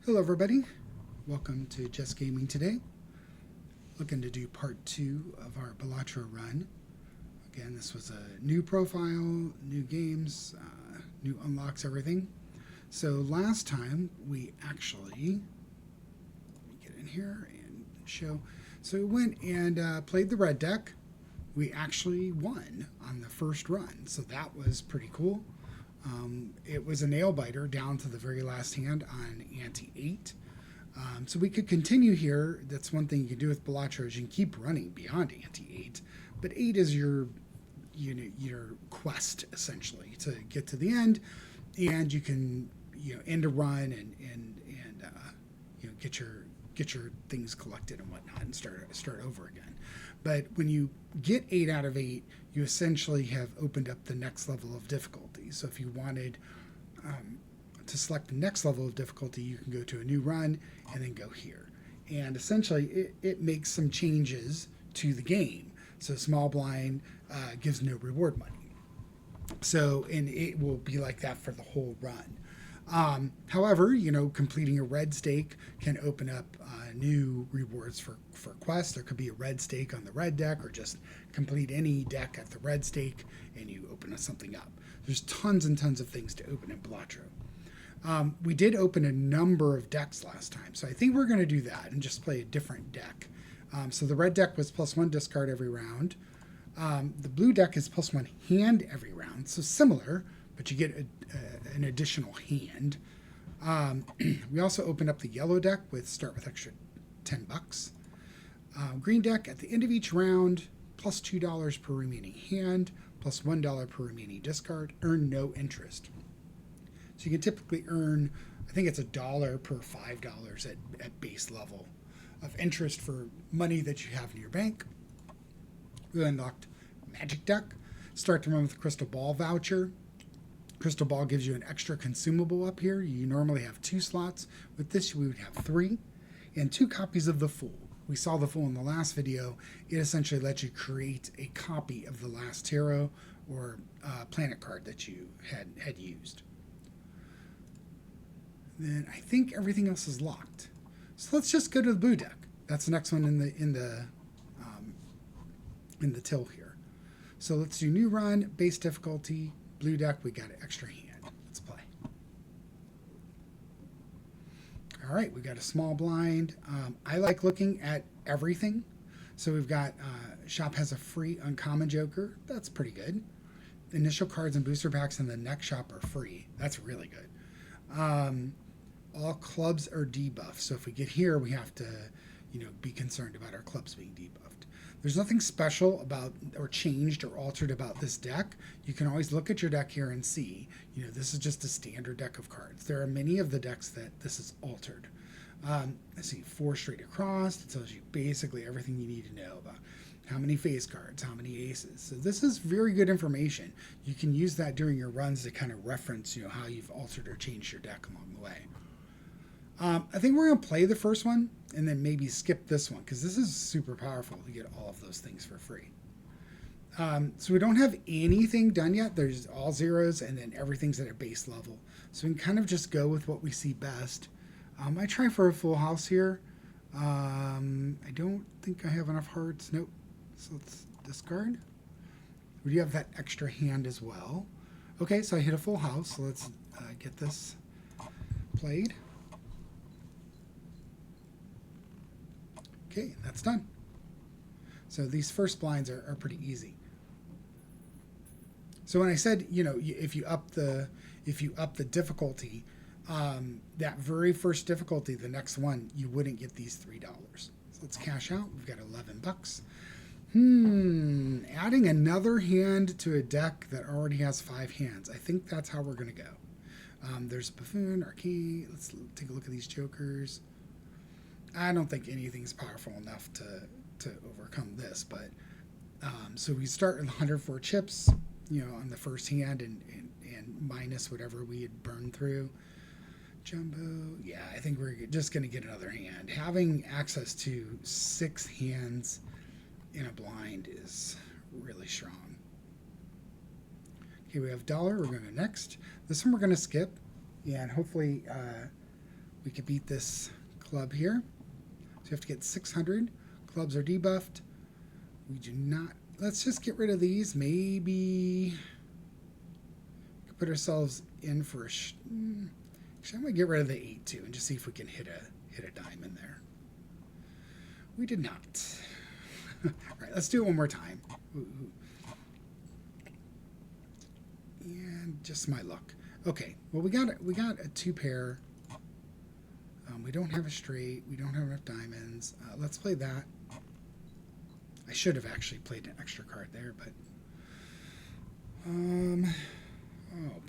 Hello everybody, welcome to Just Gaming today. Looking to do part 2 of our Balatro run. Again, this was a new profile, new games, new unlocks, everything. So last time we actually, let me get in here and show. So we went and played the red deck. We actually won on the first run, so that was pretty cool. It was a nail biter down to the very last hand on ante 8. So we could continue here. That's one thing you can do with Balatro is you can keep running beyond ante 8. But 8 is your quest essentially to get to the end, and you can end a run and get your things collected and whatnot and start over again. But when you get 8 out of 8, you essentially have opened up the next level of difficulty. So if you wanted to select the next level of difficulty, you can go to a new run and then go here. And essentially, it makes some changes to the game. So small blind gives no reward money. So, and it will be like that for the whole run. However, completing a red stake can open up new rewards for quests. There could be a red stake on the red deck, or just complete any deck at the red stake and you open something up. There's tons and tons of things to open in Balatro. We did open a number of decks last time, so I think we're going to do that and just play a different deck. So the red deck was +1 discard every round. The blue deck is +1 hand every round, so similar, but you get an additional hand. We also opened up the yellow deck with start with extra $10. Green deck at the end of each round, +$2 per remaining hand, +$1 per remaining discard, earn no interest. So you can typically earn, I think it's $1 per $5 at base level of interest for money that you have in your bank. We unlocked Magic deck. Start the run with a Crystal Ball voucher. Crystal Ball gives you an extra consumable up here. You normally have 2 slots. With this, we would have 3. And 2 copies of the Fool. We saw the Fool in the last video. It essentially lets you create a copy of the last tarot or planet card that you had used. Then I think everything else is locked. So let's just go to the blue deck. That's the next one in the till here. So let's do new run, base difficulty, blue deck. We got an extra hand. Let's play. All right, we got a small blind. I like looking at everything. So we've got shop has a free uncommon joker. That's pretty good. Initial cards and booster packs in the next shop are free. That's really good. All clubs are debuffed. So if we get here, we have to, be concerned about our clubs being debuffed. There's nothing special about or changed or altered about this deck. You can always look at your deck here and see, this is just a standard deck of cards. There are many of the decks that this is altered. Let's see, 4 straight across. It tells you basically everything you need to know about how many face cards, how many aces. So this is very good information. You can use that during your runs to kind of reference, how you've altered or changed your deck along the way. I think we're going to play the first one and then maybe skip this one because this is super powerful to get all of those things for free. So we don't have anything done yet. There's all zeros and then everything's at a base level. So we can kind of just go with what we see best. I try for a full house here. I don't think I have enough hearts. Nope. So let's discard. We do have that extra hand as well. Okay, so I hit a full house. So let's get this played. Okay, that's done. So these first blinds are pretty easy. So when I said, if you up the difficulty, that very first difficulty, the next one, you wouldn't get these $3. So let's cash out. We've got $11. Adding another hand to a deck that already has 5 hands. I think that's how we're going to go. There's Buffoon, Arcane. Let's take a look at these jokers. I don't think anything's powerful enough to overcome this, but so we start with 104 chips, on the first hand and minus whatever we had burned through. Jumbo, yeah, I think we're just going to get another hand. Having access to 6 hands in a blind is really strong. Okay, we have dollar. We're going to go next. This one we're going to skip, and hopefully we could beat this club here. So you have to get 600. Clubs are debuffed. We do not. Let's just get rid of these. Maybe we could put ourselves in for a. Actually, I'm gonna get rid of the 8 too, and just see if we can hit a diamond there. We did not. All right, let's do it one more time. Ooh. And just my luck. Okay, well we got a 2 pair. We don't have a straight. We don't have enough diamonds. Let's play that. I should have actually played an extra card there, but oh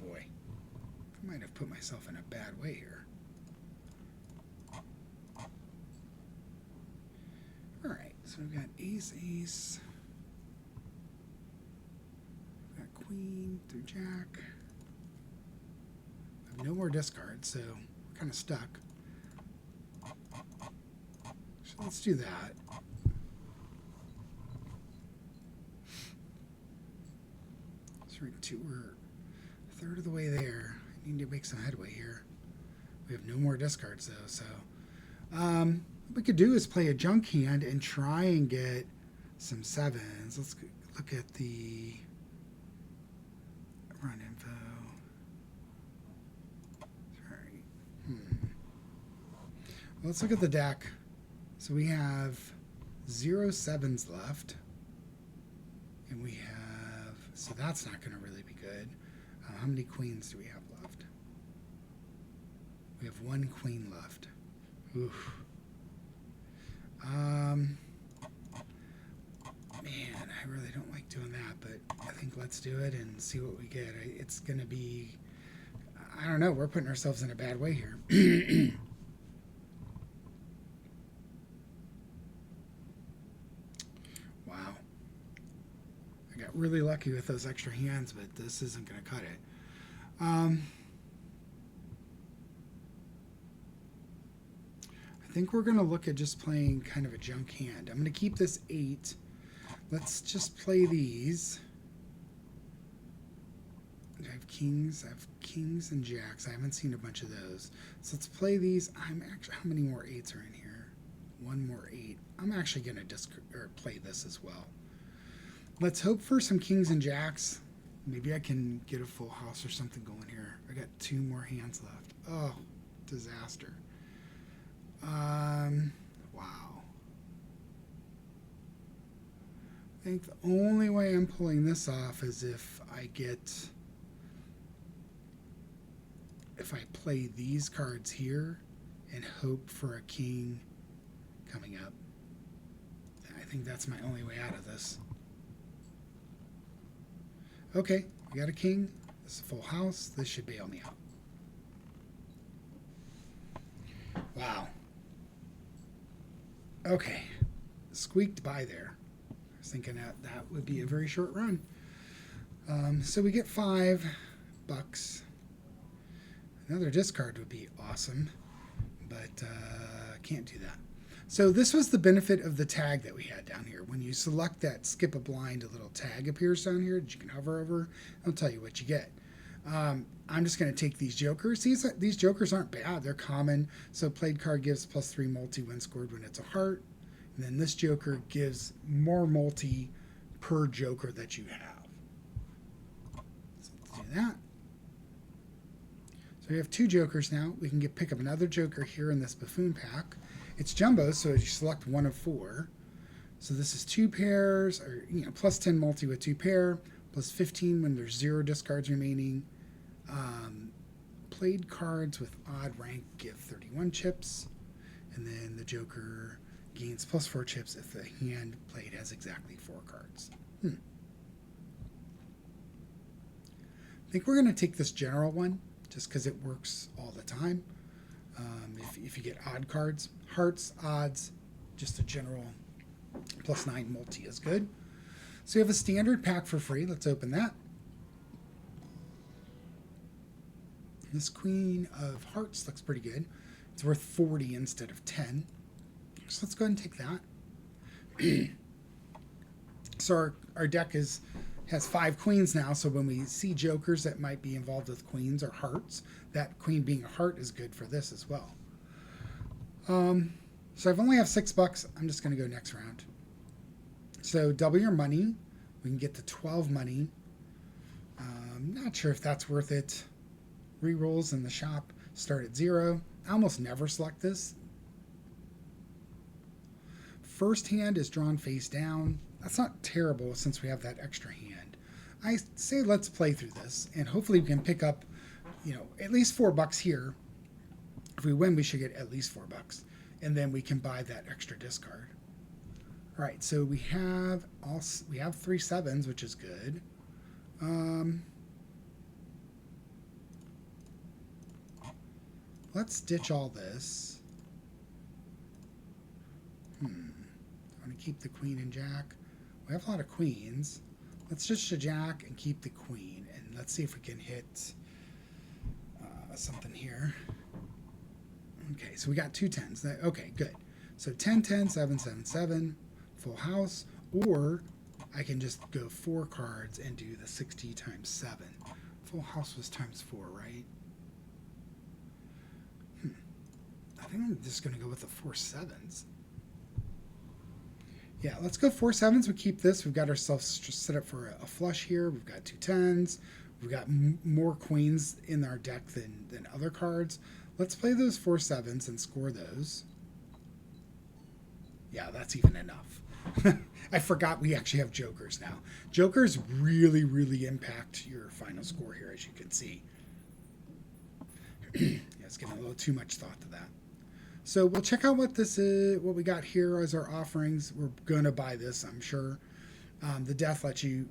boy, I might have put myself in a bad way here. All right, so we've got ace, ace. We've got queen through jack. I have no more discards, so we're kind of stuck. So let's do that. We're a third of the way there. I need to make some headway here. We have no more discards though, so what we could do is play a junk hand and try and get some 7s. Let's look at the run info. Sorry. Well, let's look at the deck. So we have 0 7s left, and we have. So that's not going to really be good. How many queens do we have left? We have 1 queen left. Oof. Man, I really don't like doing that, but I think let's do it and see what we get. It's going to be, I don't know, we're putting ourselves in a bad way here. Really lucky with those extra hands, but this isn't going to cut it. I think we're going to look at just playing kind of a junk hand. I'm going to keep this 8. Let's just play these. I have kings and jacks. I haven't seen a bunch of those. So let's play these. I'm actually, how many more 8s are in here? 1 more 8. I'm actually going to play this as well. Let's hope for some kings and jacks. Maybe I can get a full house or something going here. I got 2 more hands left. Oh, disaster. Wow. I think the only way I'm pulling this off is if I play these cards here and hope for a king coming up. I think that's my only way out of this. Okay, we got a king. This is a full house. This should bail me out. Wow. Okay. Squeaked by there. I was thinking that would be a very short run. So we get $5. Another discard would be awesome, but can't do that. So this was the benefit of the tag that we had down here. When you select that skip a blind, a little tag appears down here that you can hover over. I'll tell you what you get. I'm just going to take these jokers. These jokers aren't bad. They're common. So played card gives +3 multi when scored when it's a heart. And then this joker gives more multi per joker that you have. So let's do that. So we have 2 jokers now. We can pick up another joker here in this buffoon pack. It's jumbo, so you select 1 of 4. So this is 2 pairs, or +10 multi with 2 pair, +15 when there's 0 discards remaining. Played cards with odd rank give 31 chips, and then the joker gains +4 chips if the hand played has exactly 4 cards. I think we're going to take this general one, just because it works all the time. If you get odd cards, hearts, odds, just a general +9 multi is good. So you have a standard pack for free. Let's open that. This Queen of Hearts looks pretty good. It's worth 40 instead of 10. So let's go ahead and take that. So our deck has 5 queens now, so when we see jokers that might be involved with queens or hearts, that queen being a heart is good for this as well. So I've only have $6. I'm just going to go next round. So double your money. We can get to 12 money. Not sure if that's worth it. Rerolls in the shop start at 0. I almost never select this. First hand is drawn face down. That's not terrible since we have that extra hand. I say let's play through this, and hopefully we can pick up, at least $4 here. If we win, we should get at least $4, and then we can buy that extra discard. All right, so we have 3 sevens, which is good. Let's ditch all this. I want to keep the queen and jack. We have a lot of queens. Let's just a jack and keep the queen, and let's see if we can hit something here. Okay, so we got 2 10s. Okay, good. So 10 10 7 7 7, full house, or I can just go 4 cards and do the 60 times 7. Full house was times 4, right? I think I'm just going to go with the 4 sevens. Yeah, let's go 4 sevens. We keep this. We've got ourselves set up for a flush here. We've got 2 10s. We've got more queens in our deck than other cards. Let's play those 4 sevens and score those. Yeah, that's even enough. I forgot we actually have jokers now. Jokers really, really impact your final score here, as you can see. Yeah, it's getting a little too much thought to that. So we'll check out what this is, what we got here as our offerings. We're gonna buy this, I'm sure. The death lets you,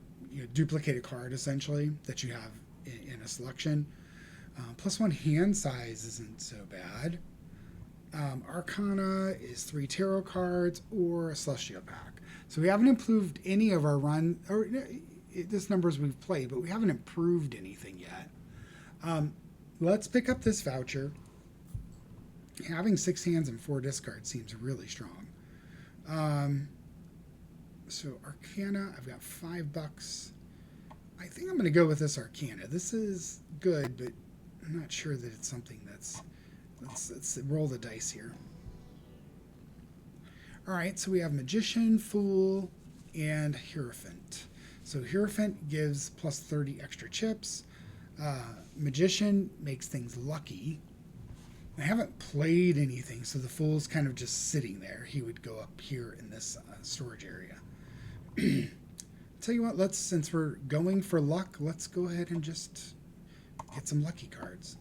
duplicate a card essentially that you have in a selection. +1 hand size isn't so bad. Arcana is 3 tarot cards or a celestial pack. So we haven't improved any of our run, or this numbers we've played, but we haven't improved anything yet. Let's pick up this voucher. Having 6 hands and 4 discards seems really strong. So Arcana, I've got $5. I think I'm going to go with this Arcana. This is good, but I'm not sure that it's something that's... Let's roll the dice here. All right, so we have Magician, Fool, and Hierophant. So Hierophant gives +30 extra chips. Magician makes things lucky. I haven't played anything, so the Fool's kind of just sitting there. He would go up here in this storage area. Tell you what, since we're going for luck, let's go ahead and just get some lucky cards.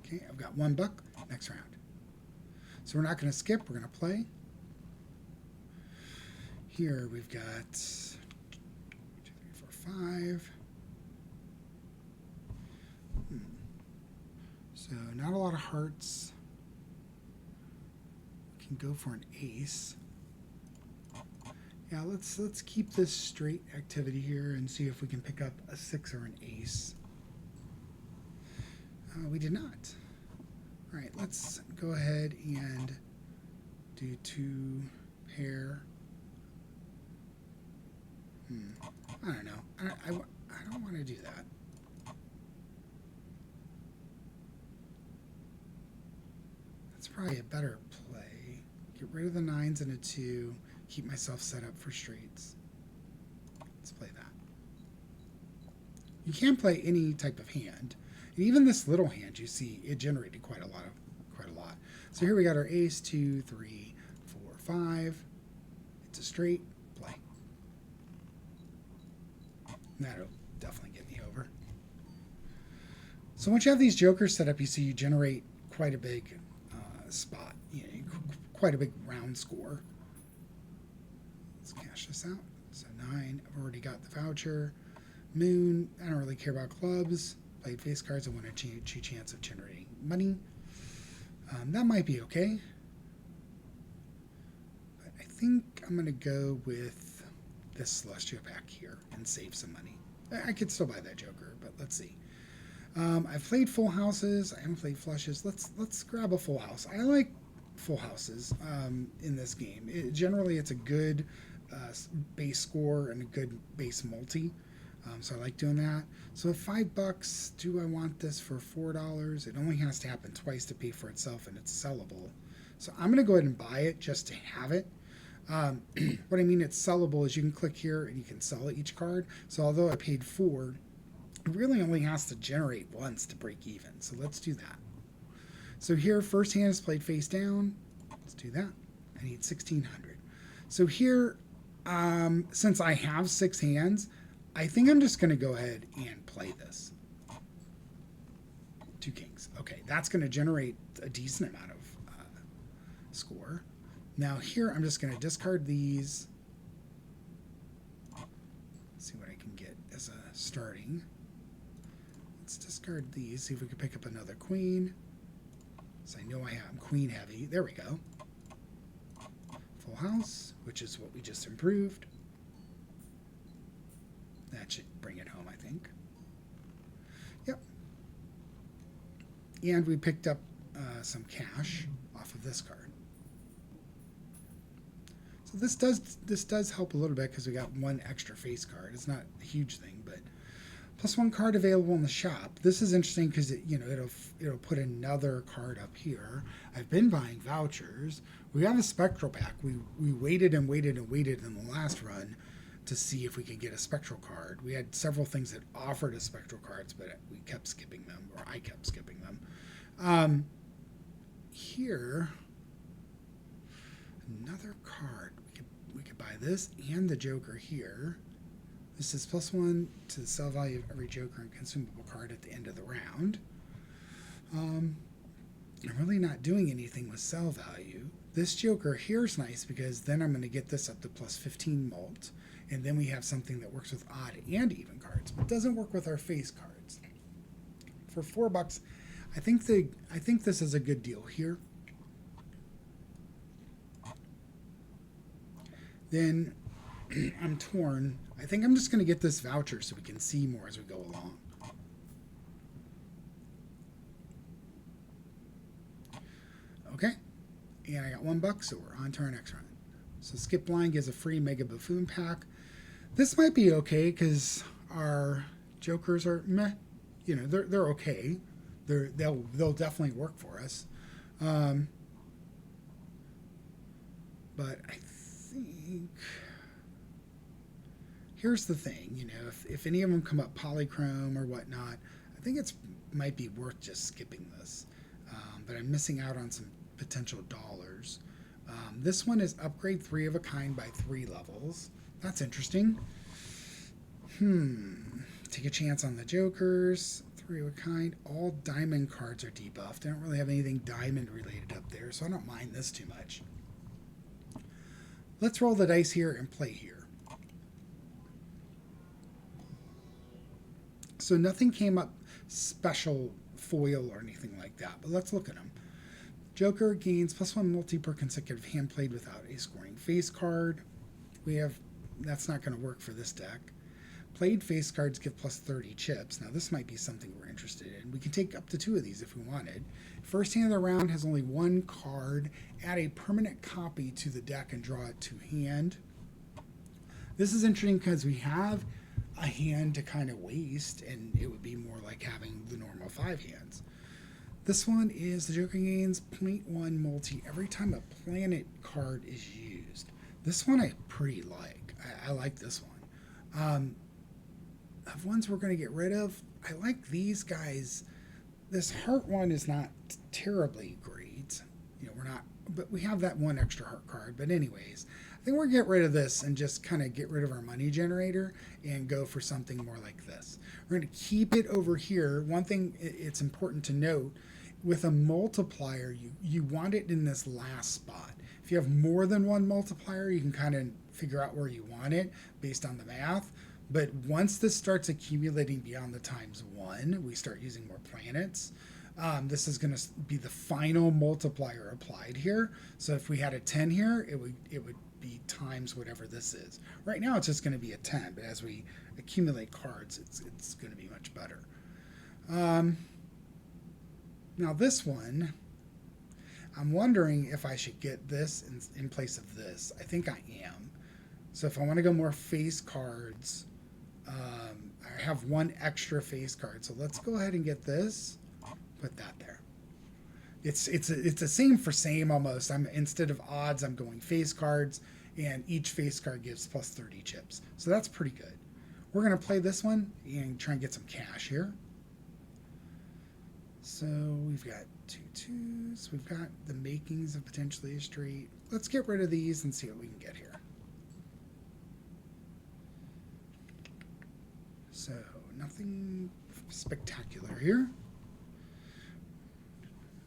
Okay, I've got $1. Next round. So we're not going to skip. We're going to play. Here we've got 2, 3, 4, 5. So not a lot of hearts. We can go for an ace. Yeah, let's keep this straight activity here and see if we can pick up a 6 or an ace. We did not. All right, let's go ahead and do 2 pair. I don't know. I don't want to do that. That's probably a better play. Get rid of the 9s and a 2. Keep myself set up for straights. Let's play that. You can play any type of hand. And even this little hand, you see, it generated quite a lot. So here we got our ace, 2, 3, 4, 5. It's a straight play. That'll definitely get me over. So once you have these jokers set up, you see you generate quite a big spot, quite a big round score. Let's cash this out. So 9. I've already got the voucher. Moon. I don't really care about clubs. Played face cards. I want a chance of generating money. That might be okay. But I think I'm going to go with this Celestial pack here and save some money. I could still buy that Joker, but let's see. I've played full houses. I haven't played flushes. Let's grab a full house. I like full houses in this game. Generally, it's a good base score and a good base multi. So I like doing that. So at $5, do I want this for $4? It only has to happen twice to pay for itself, and it's sellable. So I'm going to go ahead and buy it just to have it. What I mean it's sellable is you can click here and you can sell each card. So although I paid $4, it really only has to generate once to break even. So let's do that. So here, first hand is played face down. Let's do that. I need 1,600. So here, since I have 6 hands, I think I'm just going to go ahead and play this. 2 kings. Okay, that's going to generate a decent amount of score. Now here, I'm just going to discard these. Let's see what I can get as a starting. Let's discard these, see if we can pick up another queen. So I know I'm queen heavy. There we go. Full house, which is what we just improved. That should bring it home, I think. Yep. And we picked up some cash off of this card. So this does help a little bit because we got 1 extra face card. It's not a huge thing, but +1 card available in the shop. This is interesting because it'll put another card up here. I've been buying vouchers. We have a spectral pack. We waited and waited and waited in the last run to see if we could get a spectral card. We had several things that offered us spectral cards, but we kept skipping them, or I kept skipping them. Here, another card. We could buy this and the Joker here. This is +1 to the sell value of every Joker and consumable card at the end of the round. I'm really not doing anything with sell value. This Joker here is nice because then I'm going to get this up to +15 mult, and then we have something that works with odd and even cards, but doesn't work with our face cards. For $4, I think this is a good deal here. Then I'm torn. I think I'm just going to get this voucher so we can see more as we go along. Okay, and I got $1, so we're on to our next round. So skip line gives a free Mega Buffoon pack. This might be okay because our Jokers are meh. You know, they're okay. They'll definitely work for us. But I think here's the thing. You know, if any of them come up polychrome or whatnot, I think it's might be worth just skipping this. But I'm missing out on some potential dollars. This one is upgrade 3 of a kind by 3 levels. That's interesting. Take a chance on the Jokers. 3 of a kind. All diamond cards are debuffed. I don't really have anything diamond related up there, so I don't mind this too much. Let's roll the dice here and play here. So nothing came up special foil or anything like that, but let's look at them. Joker gains +1 multi per consecutive hand played without a scoring face card. That's not going to work for this deck. Played face cards give +30 chips. Now this might be something we're interested in. We can take up to 2 of these if we wanted. First hand of the round has only 1 card. Add a permanent copy to the deck and draw it to hand. This is interesting because we have a hand to kind of waste, and it would be more like having the normal 5 hands. This one is the Joker gains 0.1 multi every time a planet card is used. This one I pretty like. I like this one. Of ones we're going to get rid of, I like these guys. This heart one is not terribly great. You know, but we have that 1 extra heart card. But anyways, I think we're going to get rid of this and just kind of get rid of our money generator and go for something more like this. We're going to keep it over here. One thing it's important to note, with a multiplier, you want it in this last spot. If you have more than 1 multiplier, you can kind of figure out where you want it based on the math. But once this starts accumulating beyond the ×1, we start using more planets. This is going to be the final multiplier applied here. So if we had a 10 here, it would be times whatever this is. Right now it's just going to be a 10, but as we accumulate cards, it's going to be much better. Now this one, I'm wondering if I should get this in place of this. I think I am. So if I want to go more face cards, I have one extra face card, so let's go ahead and get this. Put that there. It's the same for same almost. Instead of odds, I'm going face cards, and each face card gives plus 30 chips. So that's pretty good. We're gonna play this one and try and get some cash here. So we've got 2 2s. We've got the makings of potentially a straight. Let's get rid of these and see what we can get here. So nothing spectacular here.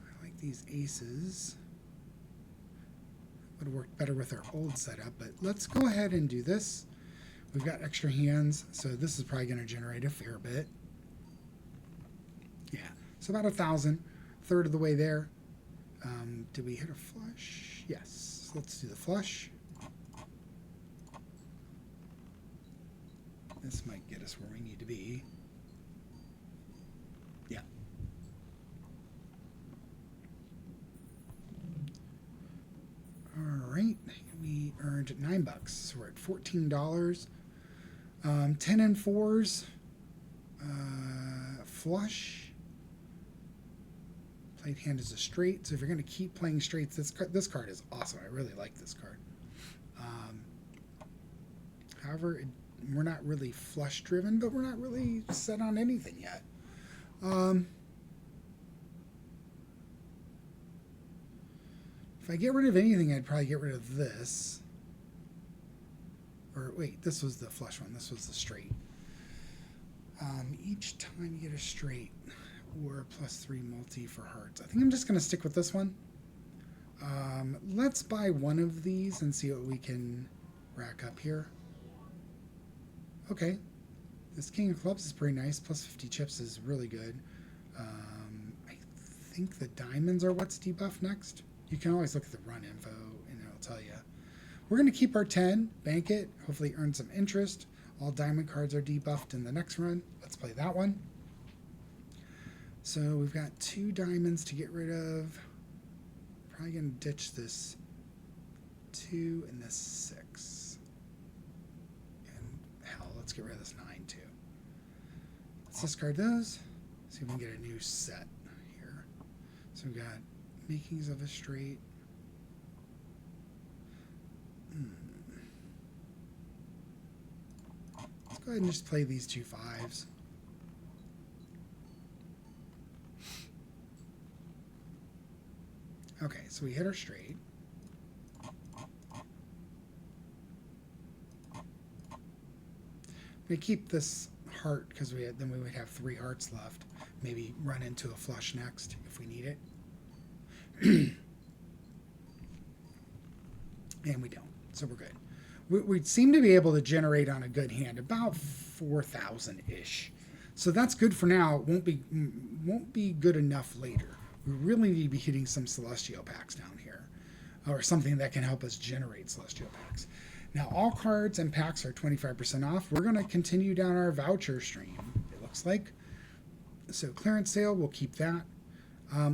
I like these aces. Would work better with our old setup, but let's go ahead and do this. We've got extra hands, so this is probably going to generate a fair bit. Yeah, so about 1,000, third of the way there. Did we hit a flush? Yes, let's do the flush. This might get us where we need to be. Yeah. All right, we earned $9. So we're at $14. 10 and 4s. Flush. Played hand is a straight. So if you're going to keep playing straights, this card is awesome. I really like this card. However, we're not really flush driven, but we're not really set on anything yet. If I get rid of anything, I'd probably get rid of this. Or wait, this was the flush one. This was the straight. Each time you get a straight or +3 multi for hearts. I think I'm just going to stick with this one. Let's buy one of these and see what we can rack up here. Okay, this King of Clubs is pretty nice. Plus 50 chips is really good. I think the diamonds are what's debuffed next. You can always look at the run info and it'll tell you. We're going to keep our 10, bank it, hopefully earn some interest. All diamond cards are debuffed in the next run. Let's play that one. So we've got 2 diamonds to get rid of. Probably going to ditch this 2 and this 6. And hell, let's get rid of this 9 too. Let's discard those. See if we can get a new set here. So we've got makings of a straight. Let's go ahead and just play these 2 5s. Okay, so we hit our straight. We keep this heart because then we would have 3 hearts left. Maybe run into a flush next if we need it. And we don't, so we're good. We seem to be able to generate on a good hand about 4,000-ish. So that's good for now. It won't be good enough later. We really need to be hitting some Celestial packs down here, or something that can help us generate Celestial packs. Now, all cards and packs are 25% off. We're going to continue down our voucher stream, it looks like. So clearance sale, we'll keep that.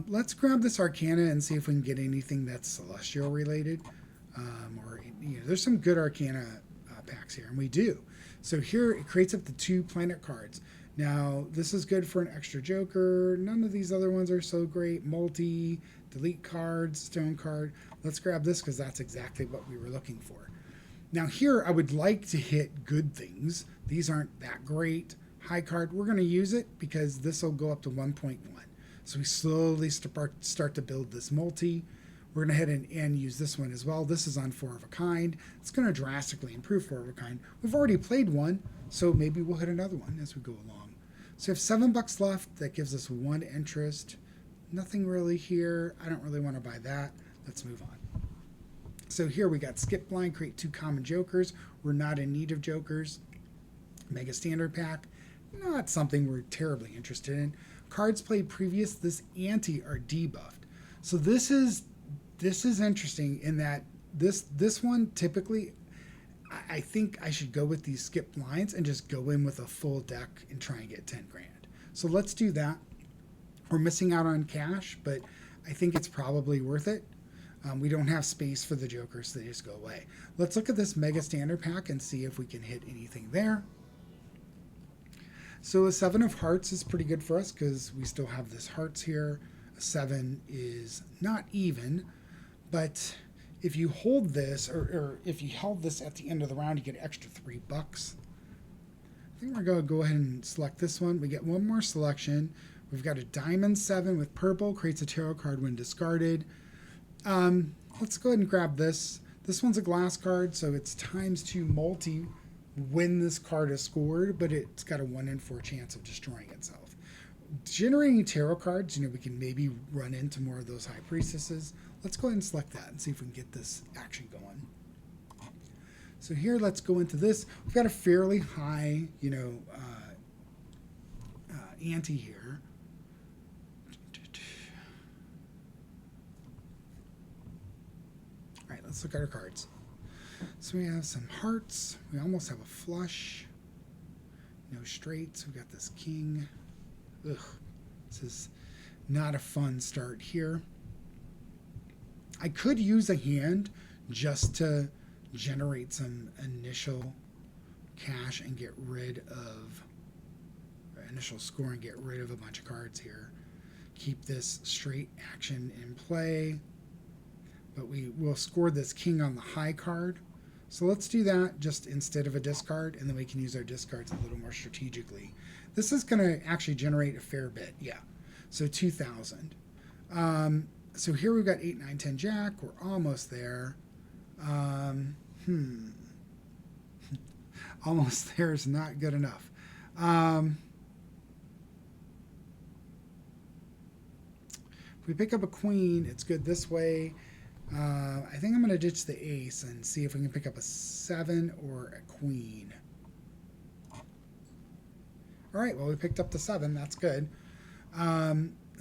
Let's grab this Arcana and see if we can get anything that's Celestial related. Or there's some good Arcana packs here, and we do. So here it creates up to 2 planet cards. Now this is good for an extra Joker. None of these other ones are so great. Multi, delete cards, stone card. Let's grab this because that's exactly what we were looking for. Now here I would like to hit good things. These aren't that great. High card, we're going to use it because this will go up to 1.1. So we slowly start to build this multi. We're going to head and use this one as well. This is on 4 of a kind. It's going to drastically improve 4 of a kind. We've already played one, so maybe we'll hit another one as we go along. So we have $7 left. That gives us 1 interest. Nothing really here. I don't really want to buy that. Let's move on. So here we got skip blind, create 2 common jokers. We're not in need of jokers. Mega standard pack. Not something we're terribly interested in. Cards played previous, this ante are debuffed. So this is interesting in that this one typically, I think I should go with these skip lines and just go in with a full deck and try and get 10 grand. So let's do that. We're missing out on cash, but I think it's probably worth it. We don't have space for the jokers, so they just go away. Let's look at this mega standard pack and see if we can hit anything there. So a 7 of hearts is pretty good for us because we still have this hearts here. A 7 is not even, but if you hold this, or if you held this at the end of the round, you get extra $3. I think we're going to go ahead and select this one. We get one more selection. We've got a diamond 7 with purple, creates a tarot card when discarded. Let's go ahead and grab this. This one's a glass card, so it's ×2 multi when this card is scored, but it's got a 1 in 4 chance of destroying itself. Generating tarot cards, we can maybe run into more of those high priestesses. Let's go ahead and select that and see if we can get this action going. So here, let's go into this. We've got a fairly high, ante here. All right, let's look at our cards. So we have some hearts. We almost have a flush. No straights. We've got this king. Ugh, this is not a fun start here. I could use a hand just to generate some initial cash and get rid of initial score and get rid of a bunch of cards here. Keep this straight action in play, but we will score this king on the high card. So let's do that just instead of a discard, and then we can use our discards a little more strategically. This is going to actually generate a fair bit, yeah. So 2,000. So here we've got 8, 9, 10 jack. We're almost there. Almost there is not good enough. If we pick up a queen, it's good this way. I think I'm going to ditch the ace and see if we can pick up a 7 or a queen. All right, well, we picked up the 7. That's good.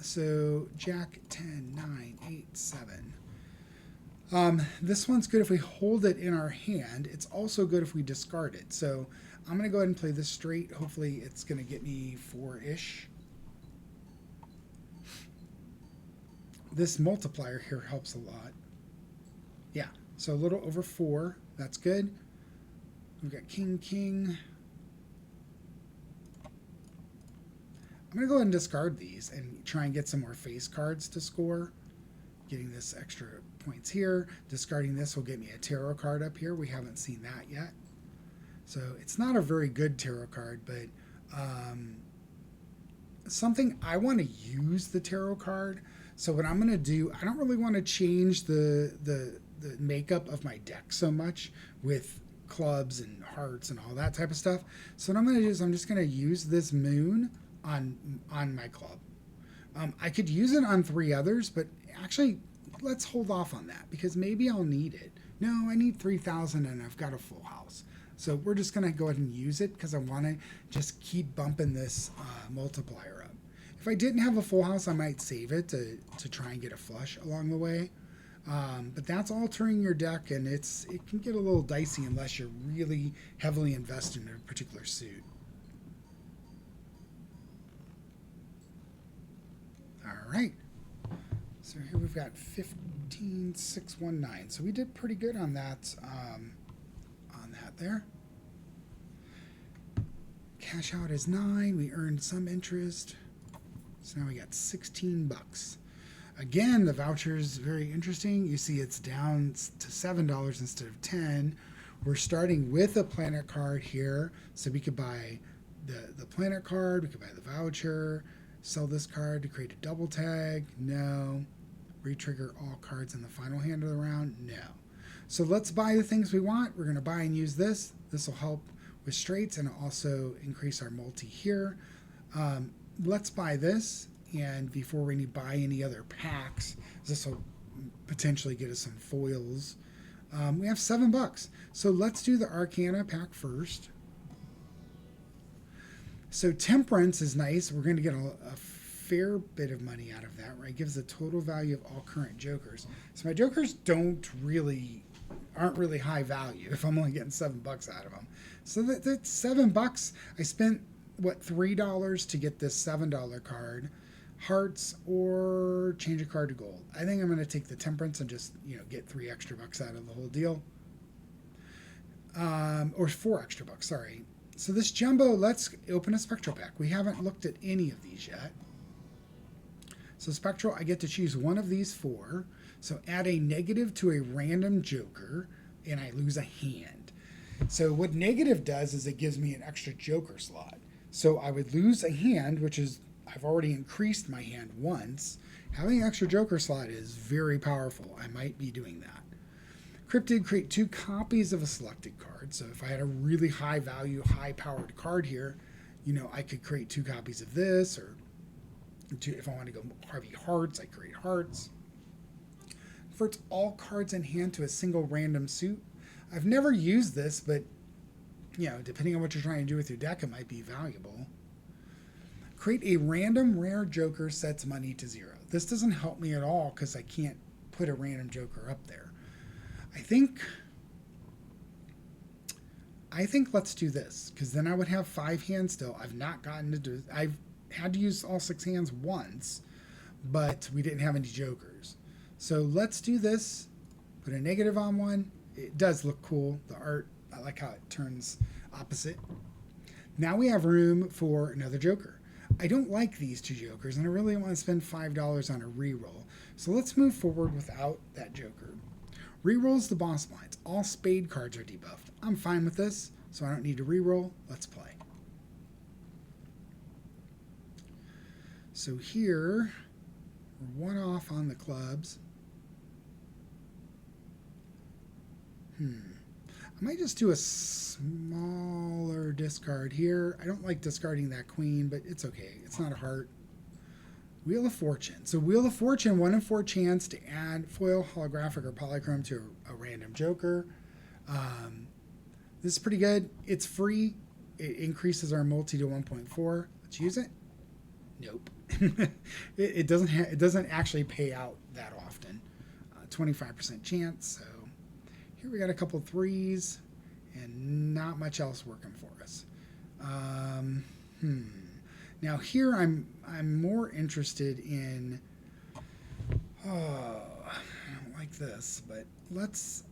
So jack, 10, 9, 8, 7. This one's good if we hold it in our hand. It's also good if we discard it. So I'm going to go ahead and play this straight. Hopefully it's going to get me 4-ish. This multiplier here helps a lot. Yeah, so a little over 4. That's good. We've got king, king. I'm going to go ahead and discard these and try and get some more face cards to score. Getting this extra points here. Discarding this will get me a tarot card up here. We haven't seen that yet. So it's not a very good tarot card, but something I want to use the tarot card. So what I'm going to do, I don't really want to change the makeup of my deck so much with clubs and hearts and all that type of stuff. So what I'm going to do is I'm just going to use this moon on my club. I could use it on 3 others, but actually let's hold off on that because maybe I'll need it. No, I need 3,000 and I've got a full house. So we're just going to go ahead and use it because I want to just keep bumping this multiplier up. If I didn't have a full house, I might save it to try and get a flush along the way. But that's altering your deck, and it can get a little dicey unless you're really heavily invested in a particular suit. All right. So here we've got 15, 6, 1, 9. So we did pretty good on that there. Cash out is 9. We earned some interest. So now we got $16. Again, the voucher is very interesting. You see it's down to $7 instead of 10. We're starting with a planet card here. So we could buy the planet card. We could buy the voucher. Sell this card to create a double tag. No. Retrigger all cards in the final hand of the round. No. So let's buy the things we want. We're going to buy and use this. This will help with straights and also increase our multi here. Let's buy this. And before we buy any other packs, this will potentially get us some foils. We have $7. So let's do the Arcana pack first. So Temperance is nice. We're going to get a fair bit of money out of that, right? It gives the total value of all current jokers. So my jokers aren't really high value if I'm only getting $7 out of them. So that's $7. I spent, $3 to get this $7 card. Hearts or change a card to gold. I think I'm going to take the Temperance and just, get $3 extra out of the whole deal. Or $4 extra, sorry. So this jumbo, let's open a spectral pack. We haven't looked at any of these yet. So spectral, I get to choose one of these 4. So add a negative to a random joker, and I lose a hand. So what negative does is it gives me an extra joker slot. So I would lose a hand, which is, I've already increased my hand once. Having an extra joker slot is very powerful. I might be doing that. Cryptid, create 2 copies of a selected card. So if I had a really high value, high powered card here, you know, I could create 2 copies of this, or if I want to go heavy hearts, I create hearts. Converts all cards in hand to a single random suit. I've never used this, but you know, depending on what you're trying to do with your deck, it might be valuable. Create a random rare joker, sets money to 0. This doesn't help me at all because I can't put a random joker up there. I think let's do this, because then I would have 5 hands still. I've not gotten to do, I've had to use all 6 hands once, but we didn't have any jokers. So let's do this. Put a negative on one. It does look cool. The art, I like how it turns opposite. Now we have room for another joker. I don't like these 2 jokers, and I really want to spend $5 on a reroll. So let's move forward without that joker. Rerolls the boss blinds. All spade cards are debuffed. I'm fine with this, so I don't need to reroll. Let's play. So here, we're 1 off on the clubs. I might just do a smaller discard here. I don't like discarding that queen, but it's okay. It's not a heart. Wheel of Fortune. So Wheel of Fortune, 1 in 4 chance to add foil, holographic, or polychrome to a random joker. This is pretty good. It's free. It increases our multi to 1.4. Let's use it. Nope. it doesn't actually pay out that often. 25% chance. So here we got a couple 3s and not much else working for us. Now here I'm more interested in, I don't like this, but let's,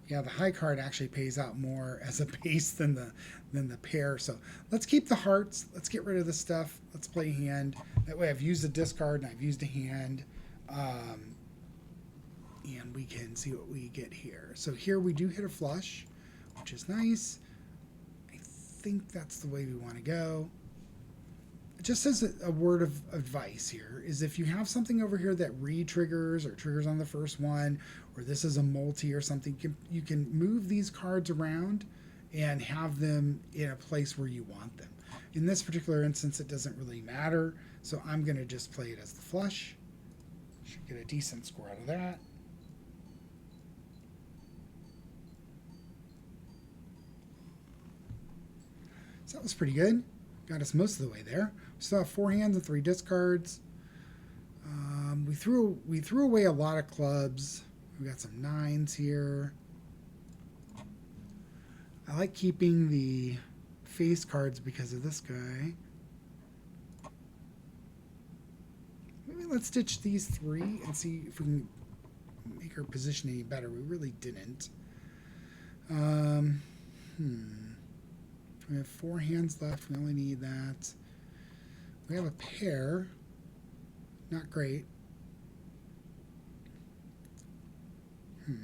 yeah, the high card actually pays out more as a base than the pair. So let's keep the hearts. Let's get rid of this stuff. Let's play hand. That way I've used a discard and I've used a hand. And we can see what we get here. So here we do hit a flush, which is nice. I think that's the way we want to go. Just as a word of advice here is if you have something over here that re-triggers or triggers on the first one, or this is a multi or something, you can move these cards around and have them in a place where you want them. In this particular instance, it doesn't really matter, so I'm going to just play it as the flush. Should get a decent score out of that. So that was pretty good. Got us most of the way there. We still have 4 hands and 3 discards. We threw away a lot of clubs. We got some 9s here. I like keeping the face cards because of this guy. Maybe let's ditch these 3 and see if we can make our position any better. We really didn't. We have 4 hands left. We only need that. We have a pair. Not great. Well,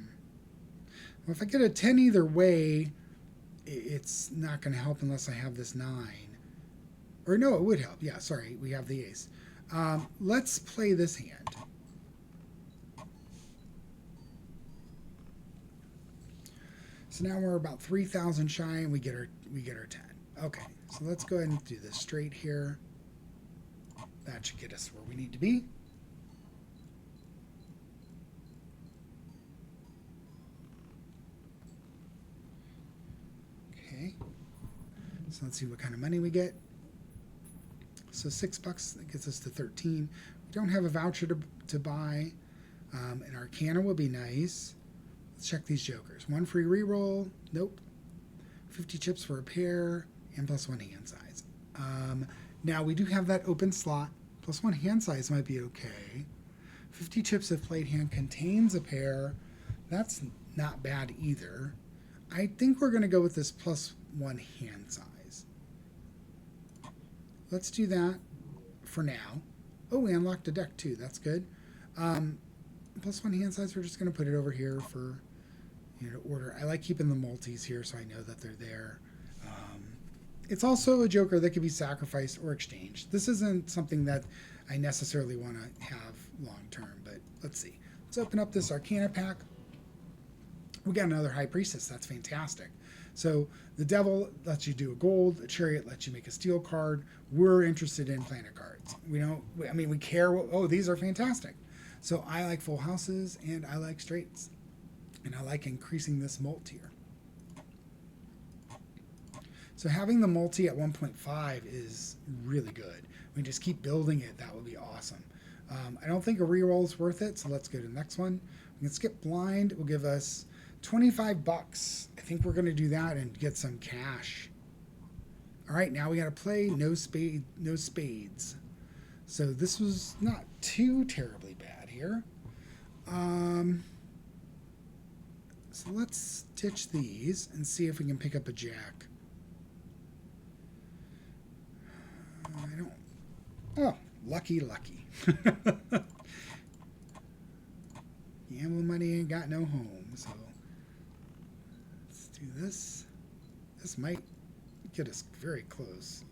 if I get a 10 either way, it's not going to help unless I have this 9. Or no, it would help. Yeah, sorry. We have the ace. Let's play this hand. So now we're about 3,000 shy, and we get our 10. Okay, so let's go ahead and do this straight here. That should get us where we need to be. Okay, so let's see what kind of money we get. So $6, that gets us to 13. We don't have a voucher to buy. An Arcana will be nice. Let's check these jokers. 1 free reroll. Nope. 50 chips for a pair. And +1 hand size. Now we do have that open slot. +1 hand size might be okay. 50 chips if played hand contains a pair. That's not bad either. I think we're going to go with this +1 hand size. Let's do that for now. Oh, we unlocked a deck too. That's good. +1 hand size. We're just going to put it over here for order. I like keeping the multis here so I know that they're there. It's also a joker that can be sacrificed or exchanged. This isn't something that I necessarily want to have long term, but let's see. Let's open up this Arcana pack. We got another High Priestess. That's fantastic. So the Devil lets you do a gold. The Chariot lets you make a steel card. We're interested in planet cards. We don't. I mean, we care. Oh, these are fantastic. So I like full houses and I like straights, and I like increasing this mult here. So having the multi at 1.5 is really good. We just keep building it. That would be awesome. I don't think a reroll is worth it, so let's go to the next one. We can skip blind. It will give us 25 bucks. I think we're going to do that and get some cash. All right, now we got to play no spades. So this was not too terribly bad here. So let's ditch these and see if we can pick up a jack. I don't. Oh, lucky. Gamble money ain't got no home, so let's do this. This might get us very close.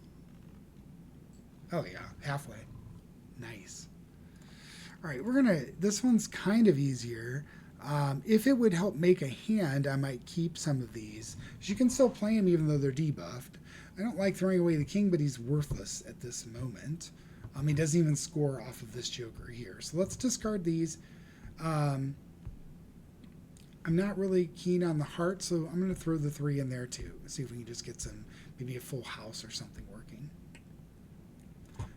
Oh yeah, halfway. Nice. All right, this one's kind of easier. If it would help make a hand, I might keep some of these. You can still play them even though they're debuffed. I don't like throwing away the king, but he's worthless at this moment. He doesn't even score off of this joker here. So let's discard these. I'm not really keen on the heart, so I'm going to throw the 3 in there too. See if we can just get some, maybe a full house or something working.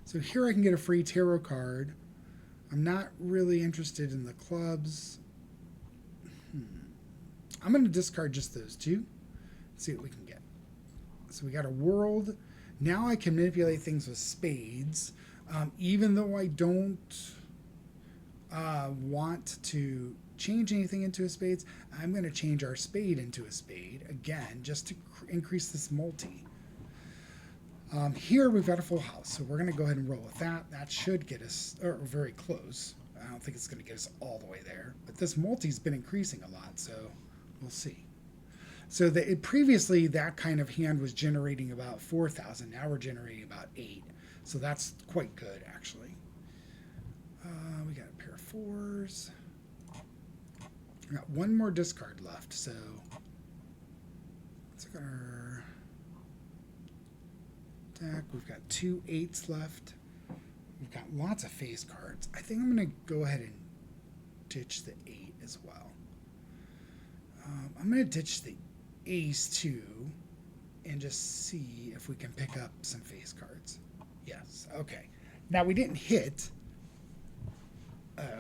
So here I can get a free tarot card. I'm not really interested in the clubs. I'm going to discard just those 2. See what we can get. So we got a world. Now I can manipulate things with spades. Even though I don't want to change anything into a spades, I'm going to change our spade into a spade again, just to increase this multi. Here we've got a full house, so we're going to go ahead and roll with that. That should get us, or very close. I don't think it's going to get us all the way there, but this multi's been increasing a lot, so we'll see. So previously that kind of hand was generating about 4,000. Now we're generating about 8. So that's quite good, actually. We got a pair of 4s. We got one more discard left, so let's look at our deck. We've got 2 8s left. We've got lots of face cards. I think I'm going to go ahead and ditch the 8 as well. I'm going to ditch the ace 2 and just see if we can pick up some face cards. Yes, okay. Now we didn't hit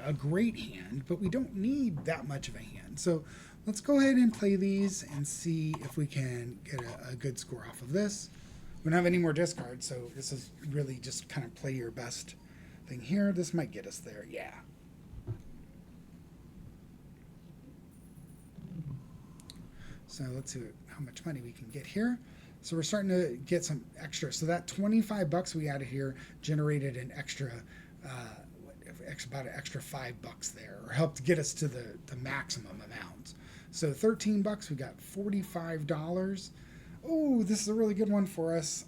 a great hand, but we don't need that much of a hand. So let's go ahead and play these and see if we can get a good score off of this. We don't have any more discards, so this is really just kind of play your best thing here. This might get us there, yeah. So let's see how much money we can get here. So we're starting to get some extra. So that 25 bucks we added here generated an extra, about an extra $5 there, or helped get us to the maximum amount. So 13 bucks, we got $45. Oh, this is a really good one for us.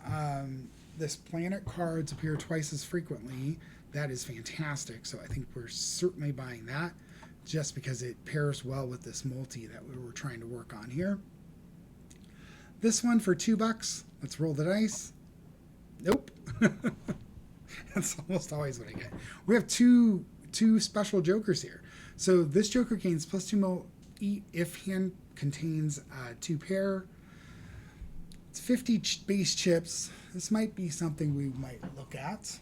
This planet cards appear twice as frequently. That is fantastic. So I think we're certainly buying that, just because it pairs well with this multi that we were trying to work on here. This one for $2. Let's roll the dice. Nope. That's almost always what I get. We have two special jokers here. So this joker gains +2 mil if hand contains 2 pair. It's 50 base chips. This might be something we might look at.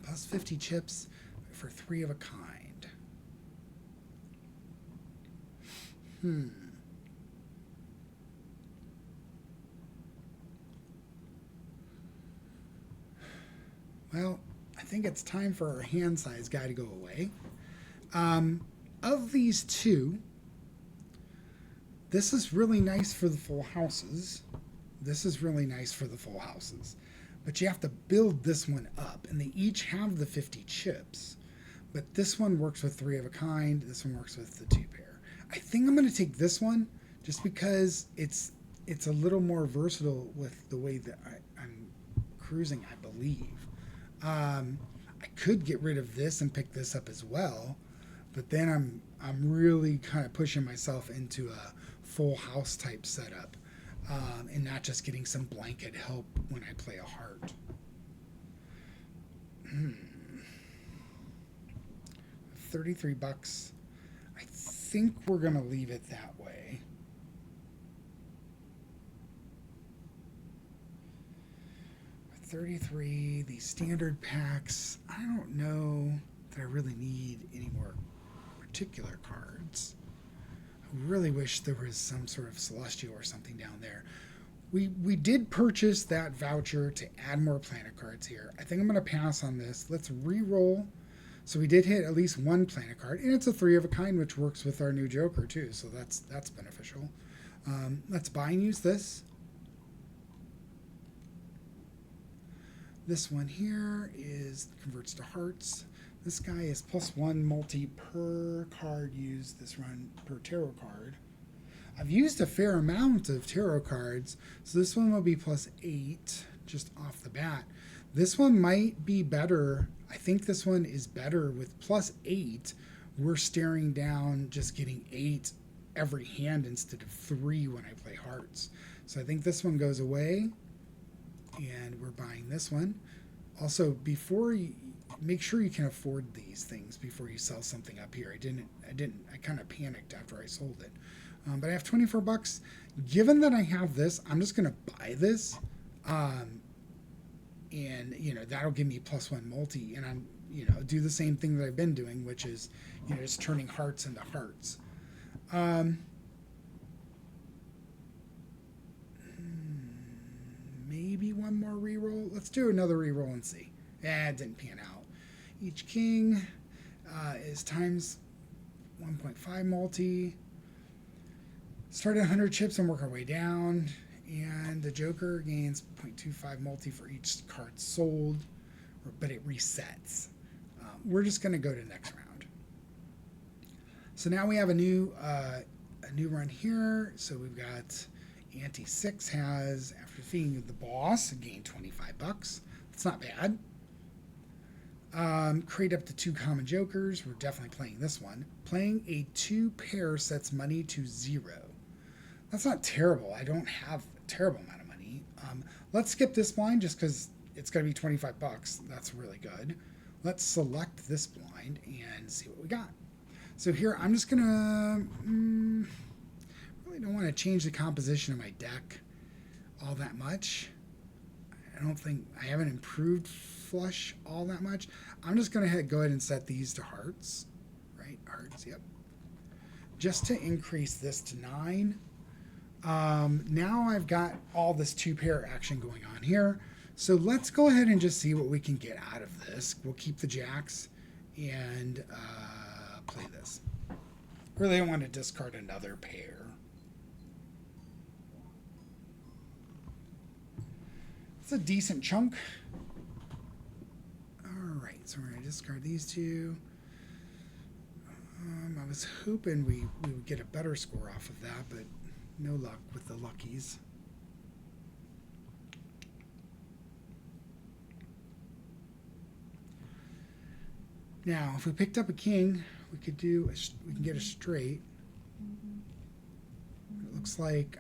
Plus 50 chips for 3 of a kind. Well, I think it's time for our hand size guy to go away. of these two, this is really nice for the full houses. This is really nice for the full houses. But you have to build this one up, and they each have the 50 chips. But this one works with 3 of a kind. This one works with the 2 pair. I think I'm going to take this one just because it's a little more versatile with the way that I'm cruising, I believe. I could get rid of this and pick this up as well, but then I'm really kind of pushing myself into a full house type setup, and not just getting some blanket help when I play a heart. 33 bucks. I think we're gonna leave it that way. For 33, the standard packs, I don't know that I really need any more particular cards. I really wish there was some sort of Celestial or something down there. We did purchase that voucher to add more planet cards here. I think I'm going to pass on this. Let's re-roll. So we did hit at least one planet card, and it's a 3 of a kind, which works with our new Joker too, so that's beneficial. Let's buy and use this. This one here converts to hearts. This guy is +1 multi per card used this run per tarot card. I've used a fair amount of tarot cards, so this one will be +8 just off the bat. This one might be better. I think this one is better with +8. We're staring down just getting 8 every hand instead of 3 when I play hearts. So I think this one goes away, and we're buying this one. Also, make sure you can afford these things before you sell something up here. I kind of panicked after I sold it. But I have 24 bucks. Given that I have this, I'm just going to buy this. And, that'll give me +1 multi. And I'm, do the same thing that I've been doing, which is, just turning hearts into hearts. Maybe one more reroll. Let's do another reroll and see. It didn't pan out. Each king is times 1.5 multi. Start at 100 chips and work our way down. And the Joker gains 0.25 multi for each card sold, but it resets. We're just going to go to the next round. So now we have a new run here. So we've got Ante 6 has, after defeating the boss, gained 25 bucks. That's not bad. Create up to 2 common Jokers. We're definitely playing this one. Playing a 2 pair sets money to 0. That's not terrible. I don't have a terrible amount of money. Let's skip this blind just because it's going to be 25 bucks. That's really good. Let's select this blind and see what we got. So here, I'm just going to... really don't want to change the composition of my deck all that much. I haven't improved flush all that much. I'm just going to go ahead and set these to hearts. Right? Hearts, yep. Just to increase this to 9. Now I've got all this 2-pair action going on here. So let's go ahead and just see what we can get out of this. We'll keep the jacks and play this. Really don't want to discard another pair. It's a decent chunk. Alright, so we're going to discard these 2. I was hoping we would get a better score off of that, but no luck with the luckies. Now, if we picked up a king, we can get a straight. It looks like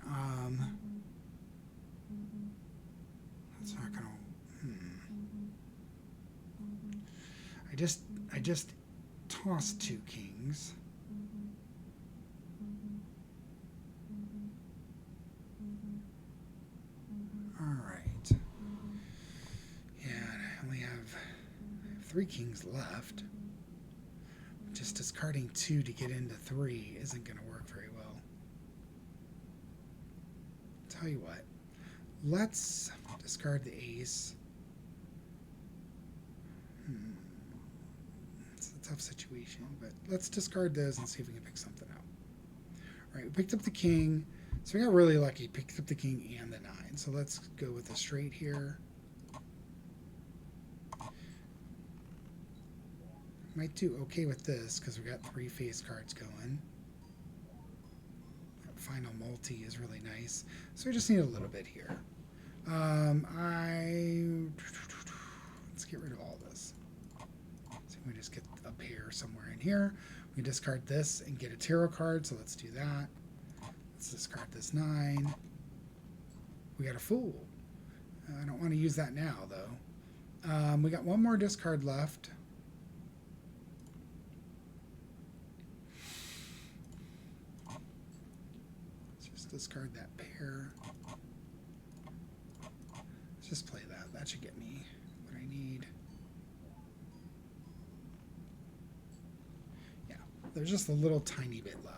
that's not gonna. I just tossed 2 kings. All right. Yeah, I only have 3 kings left. Just discarding 2 to get into 3 isn't going to work very well. Tell you what, let's discard the ace. Let's tough situation, but let's discard those and see if we can pick something up. All right, we picked up the king, so we got really lucky. Picked up the king and the 9. So let's go with the straight here. Might do okay with this because we got 3 face cards going. That final multi is really nice. So we just need a little bit here. Let's get rid of all this. So we just get a pair somewhere in here. We discard this and get a tarot card, so let's do that. Let's discard this 9. We got a fool. I don't want to use that now, though. We got one more discard left. Let's just discard that pair. Let's just play that. That should get me what I need. Yeah, there's just a little tiny bit left.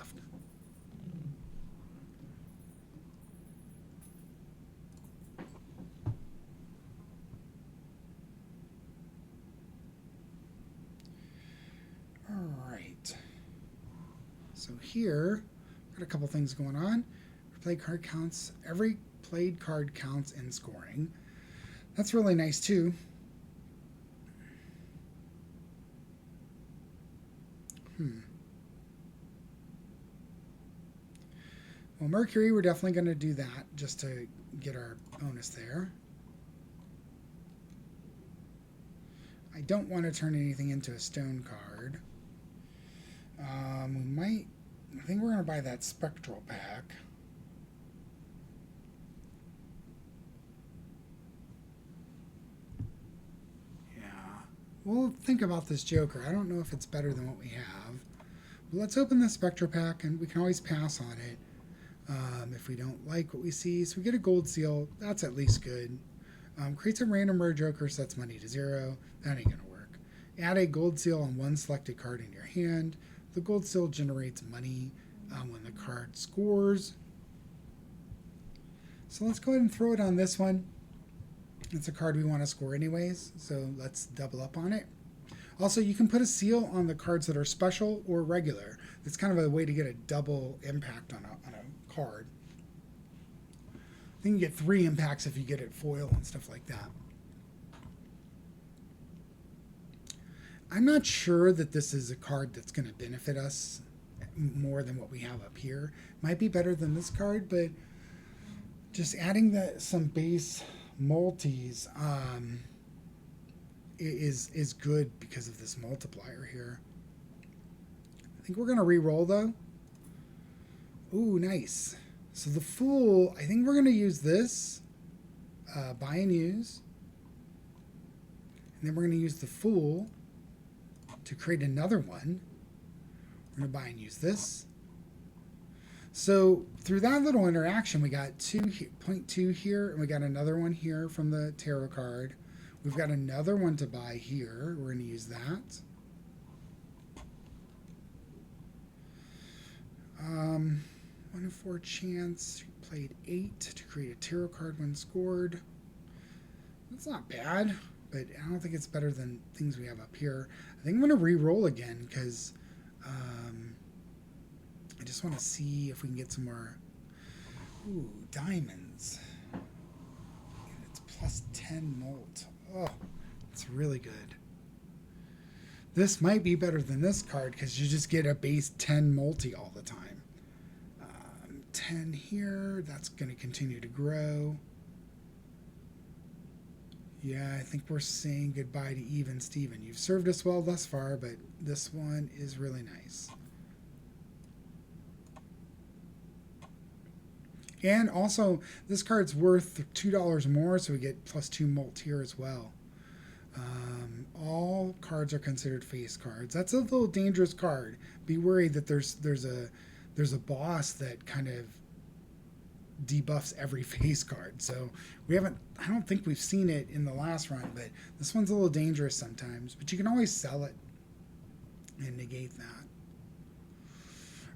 So here, got a couple things going on. Play card counts. Every played card counts in scoring. That's really nice too. Well, Mercury, we're definitely going to do that just to get our bonus there. I don't want to turn anything into a stone card. We might, I think we're going to buy that spectral pack. Yeah. We'll think about this Joker. I don't know if it's better than what we have. But let's open the spectral pack, and we can always pass on it if we don't like what we see. So we get a gold seal. That's at least good. Creates a random rare Joker, sets money to 0. That ain't going to work. Add a gold seal on one selected card in your hand. The gold seal generates money when the card scores. So let's go ahead and throw it on this one. It's a card we want to score anyways, so let's double up on it. Also, you can put a seal on the cards that are special or regular. It's kind of a way to get a double impact on a card. I think you get 3 impacts if you get it foil and stuff like that. I'm not sure that this is a card that's going to benefit us more than what we have up here. Might be better than this card, but just adding some base multis is good because of this multiplier here. I think we're going to re-roll, though. Ooh, nice. So the Fool, I think we're going to use this, buy and use. And then we're going to use the Fool to create another one. We're going to buy and use this. So through that little interaction, we got 0.2 here, and we got another one here from the tarot card. We've got another one to buy here. We're going to use that. 1 in 4 chance. We played 8 to create a tarot card when scored. That's not bad, but I don't think it's better than things we have up here. I think I'm going to re-roll again because I just want to see if we can get some more. Ooh, diamonds. And it's plus 10 molt. Oh, it's really good. This might be better than this card because you just get a base 10 multi all the time. 10 here. That's going to continue to grow. Yeah, I think we're saying goodbye to Even Steven. You've served us well thus far, but this one is really nice. And also, this card's worth $2 more, so we get plus 2 molt here as well. All cards are considered face cards. That's a little dangerous card. Be worried that there's a boss that kind of debuffs every face card. So I don't think we've seen it in the last run, but this one's a little dangerous sometimes. But you can always sell it and negate that.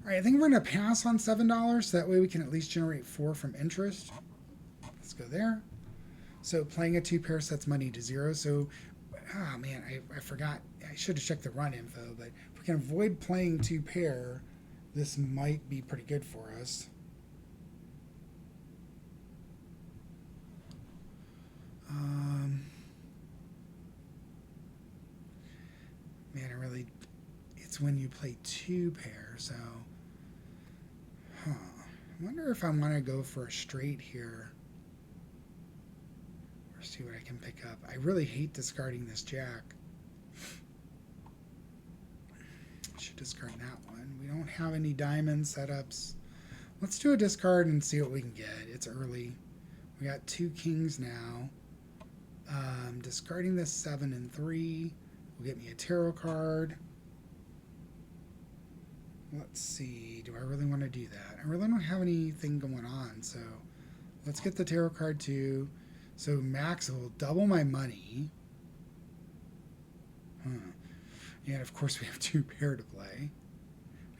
All right, I think we're going to pass on $7, so that way we can at least generate 4 from interest. Let's go there. So playing a 2 pair sets money to 0. So Oh man, I forgot. I should have checked the run info, but if we can avoid playing 2-pair, this might be pretty good for us. Man, it's when you play 2-pair, so, I wonder if I want to go for a straight here, or see what I can pick up. I really hate discarding this jack. I should discard that one. We don't have any diamond setups. Let's do a discard and see what we can get. It's early. We got 2 kings now. Discarding this 7 and 3 will get me a tarot card. Let's see. Do I really want to do that? I really don't have anything going on, so let's get the tarot card too. So max will double my money. And of course we have 2-pair to play.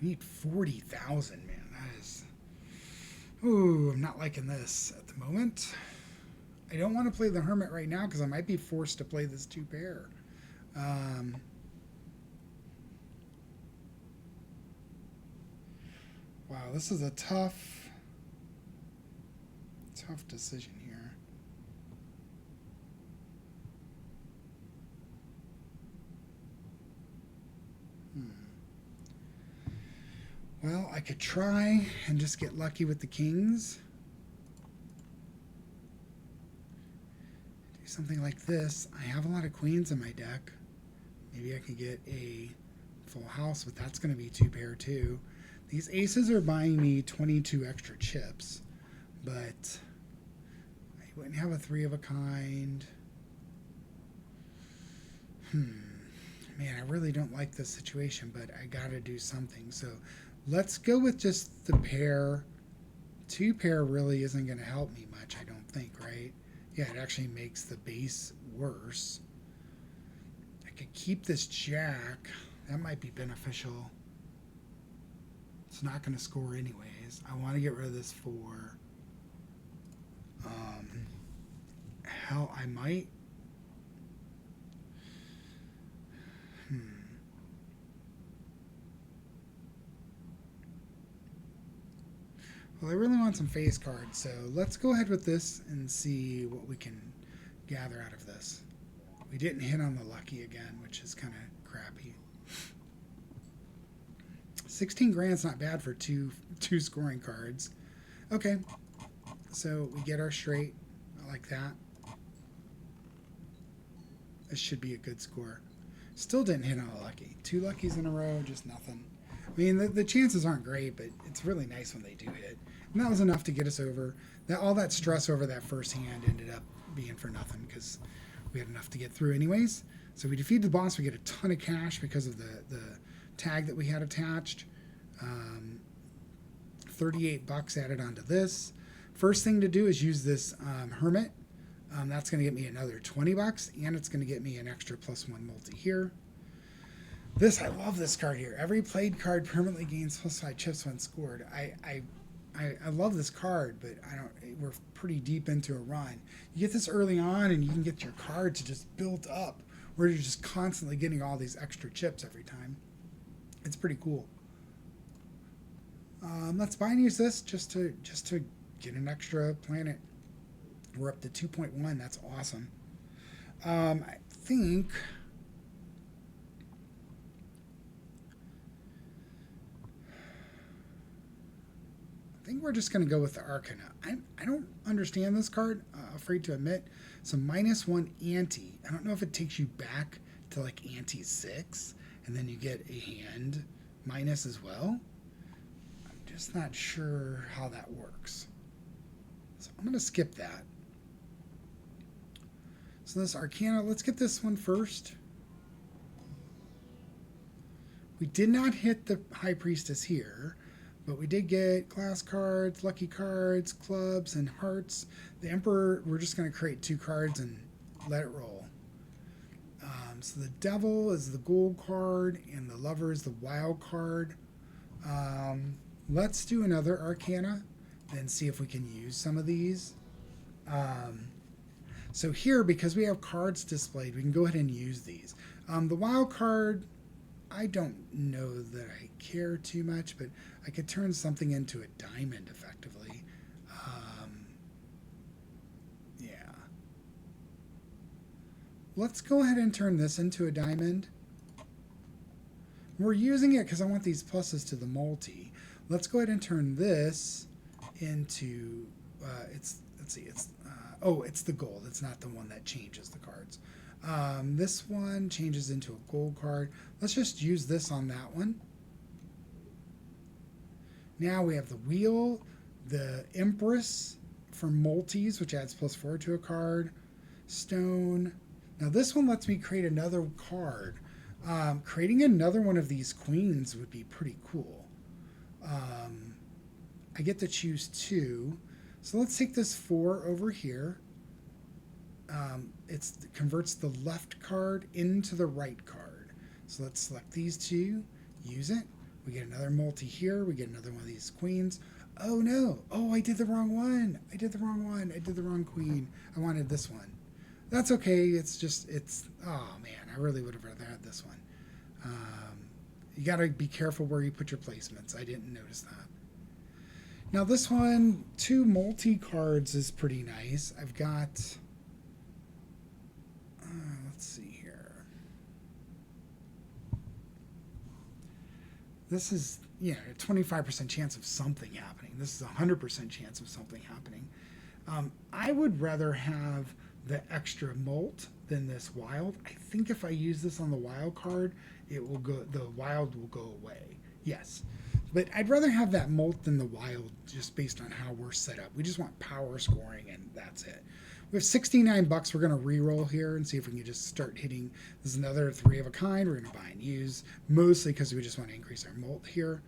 We need 40,000, man. That is... Ooh, I'm not liking this at the moment. I don't want to play the Hermit right now because I might be forced to play this 2-pair. Wow, this is a tough decision here. Well, I could try and just get lucky with the kings. Do something like this. I have a lot of queens in my deck. Maybe I can get a full house, but that's going to be 2-pair too. These aces are buying me 22 extra chips, but I wouldn't have a 3 of a kind. Man, I really don't like this situation, but I got to do something. So let's go with just the pair. 2-pair really isn't going to help me much, I don't think, right? Yeah, it actually makes the base worse. I could keep this jack. That might be beneficial. It's not going to score anyways. I want to get rid of this 4. Hell, I might. Well, I really want some face cards, so let's go ahead with this and see what we can gather out of this. We didn't hit on the lucky again, which is kind of crappy. 16 grand's not bad for two scoring cards. Okay, so we get our straight. I like that. This should be a good score. Still didn't hit on a lucky. 2 luckies in a row, just nothing. I mean, the chances aren't great, but it's really nice when they do hit. And that was enough to get us over. All that stress over that first hand ended up being for nothing because we had enough to get through anyways. So we defeated the boss. We get a ton of cash because of the tag that we had attached. 38 bucks added onto this. First thing to do is use this Hermit. That's going to get me another 20 bucks, and it's going to get me an extra +1 multi here. I love this card here. Every played card permanently gains +5 chips when scored. I love this card, but we're pretty deep into a run. You get this early on, and you can get your card to just build up, where you're just constantly getting all these extra chips every time. It's pretty cool. Let's buy and use this just to get an extra planet. We're up to 2.1. That's awesome. I think we're just going to go with the Arcana. I don't understand this card, afraid to admit. So -1 ante. I don't know if it takes you back to like ante 6, and then you get a hand minus as well. I'm just not sure how that works. So I'm going to skip that. So this Arcana, let's get this one first. We did not hit the High Priestess here, but we did get glass cards, lucky cards, clubs, and hearts. The Emperor, we're just going to create 2 cards and let it roll. So the Devil is the gold card, and the Lover is the wild card. Let's do another Arcana and see if we can use some of these. So here, because we have cards displayed, we can go ahead and use these. The wild card, I don't know that I care too much, but I could turn something into a diamond effectively. Yeah. Let's go ahead and turn this into a diamond. We're using it because I want these pluses to the multi. Let's go ahead and turn this into, let's see, it's the gold. It's not the one that changes the cards. This one changes into a gold card. Let's just use this on that one. Now we have the wheel, the Empress for multis, which adds +4 to a card. Stone. Now this one lets me create another card. Creating another one of these queens would be pretty cool. I get to choose 2. So let's take this 4 over here. It converts the left card into the right card. So let's select these 2, use it. We get another multi here. We get another one of these queens. Oh no! Oh, I did the wrong one. I did the wrong queen. I wanted this one. That's okay. Oh man, I really would have rather had this one. You got to be careful where you put your placements. I didn't notice that. Now this one, 2 multi cards is pretty nice. I've got, let's see here. This is, a 25% chance of something happening. This is a 100% chance of something happening. I would rather have the extra molt than this wild. I think if I use this on the wild card, the wild will go away. Yes. But I'd rather have that molt than the wild just based on how we're set up. We just want power scoring and that's it. We have 69 bucks. We're going to re-roll here and see if we can just start hitting. This is another 3 of a kind. We're going to buy and use, mostly because we just want to increase our molt here.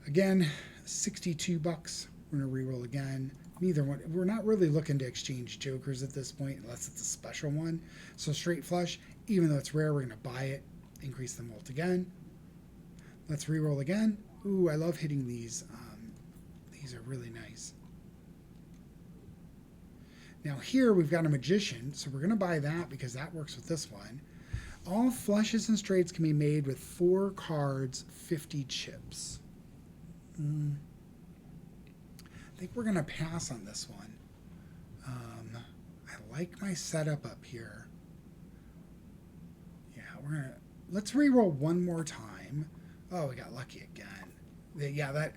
Again, 62 bucks. We're going to re-roll again. Neither one. We're not really looking to exchange jokers at this point unless it's a special one. So straight flush, even though it's rare, we're going to buy it, increase the molt again. Let's re-roll again. Ooh, I love hitting these. These are really nice. Now here we've got a magician, so we're going to buy that because that works with this one. All flushes and straights can be made with 4 cards, 50 chips. I think we're going to pass on this one. I like my setup up here. Yeah, let's re-roll one more time. Oh, we got lucky again. Yeah, that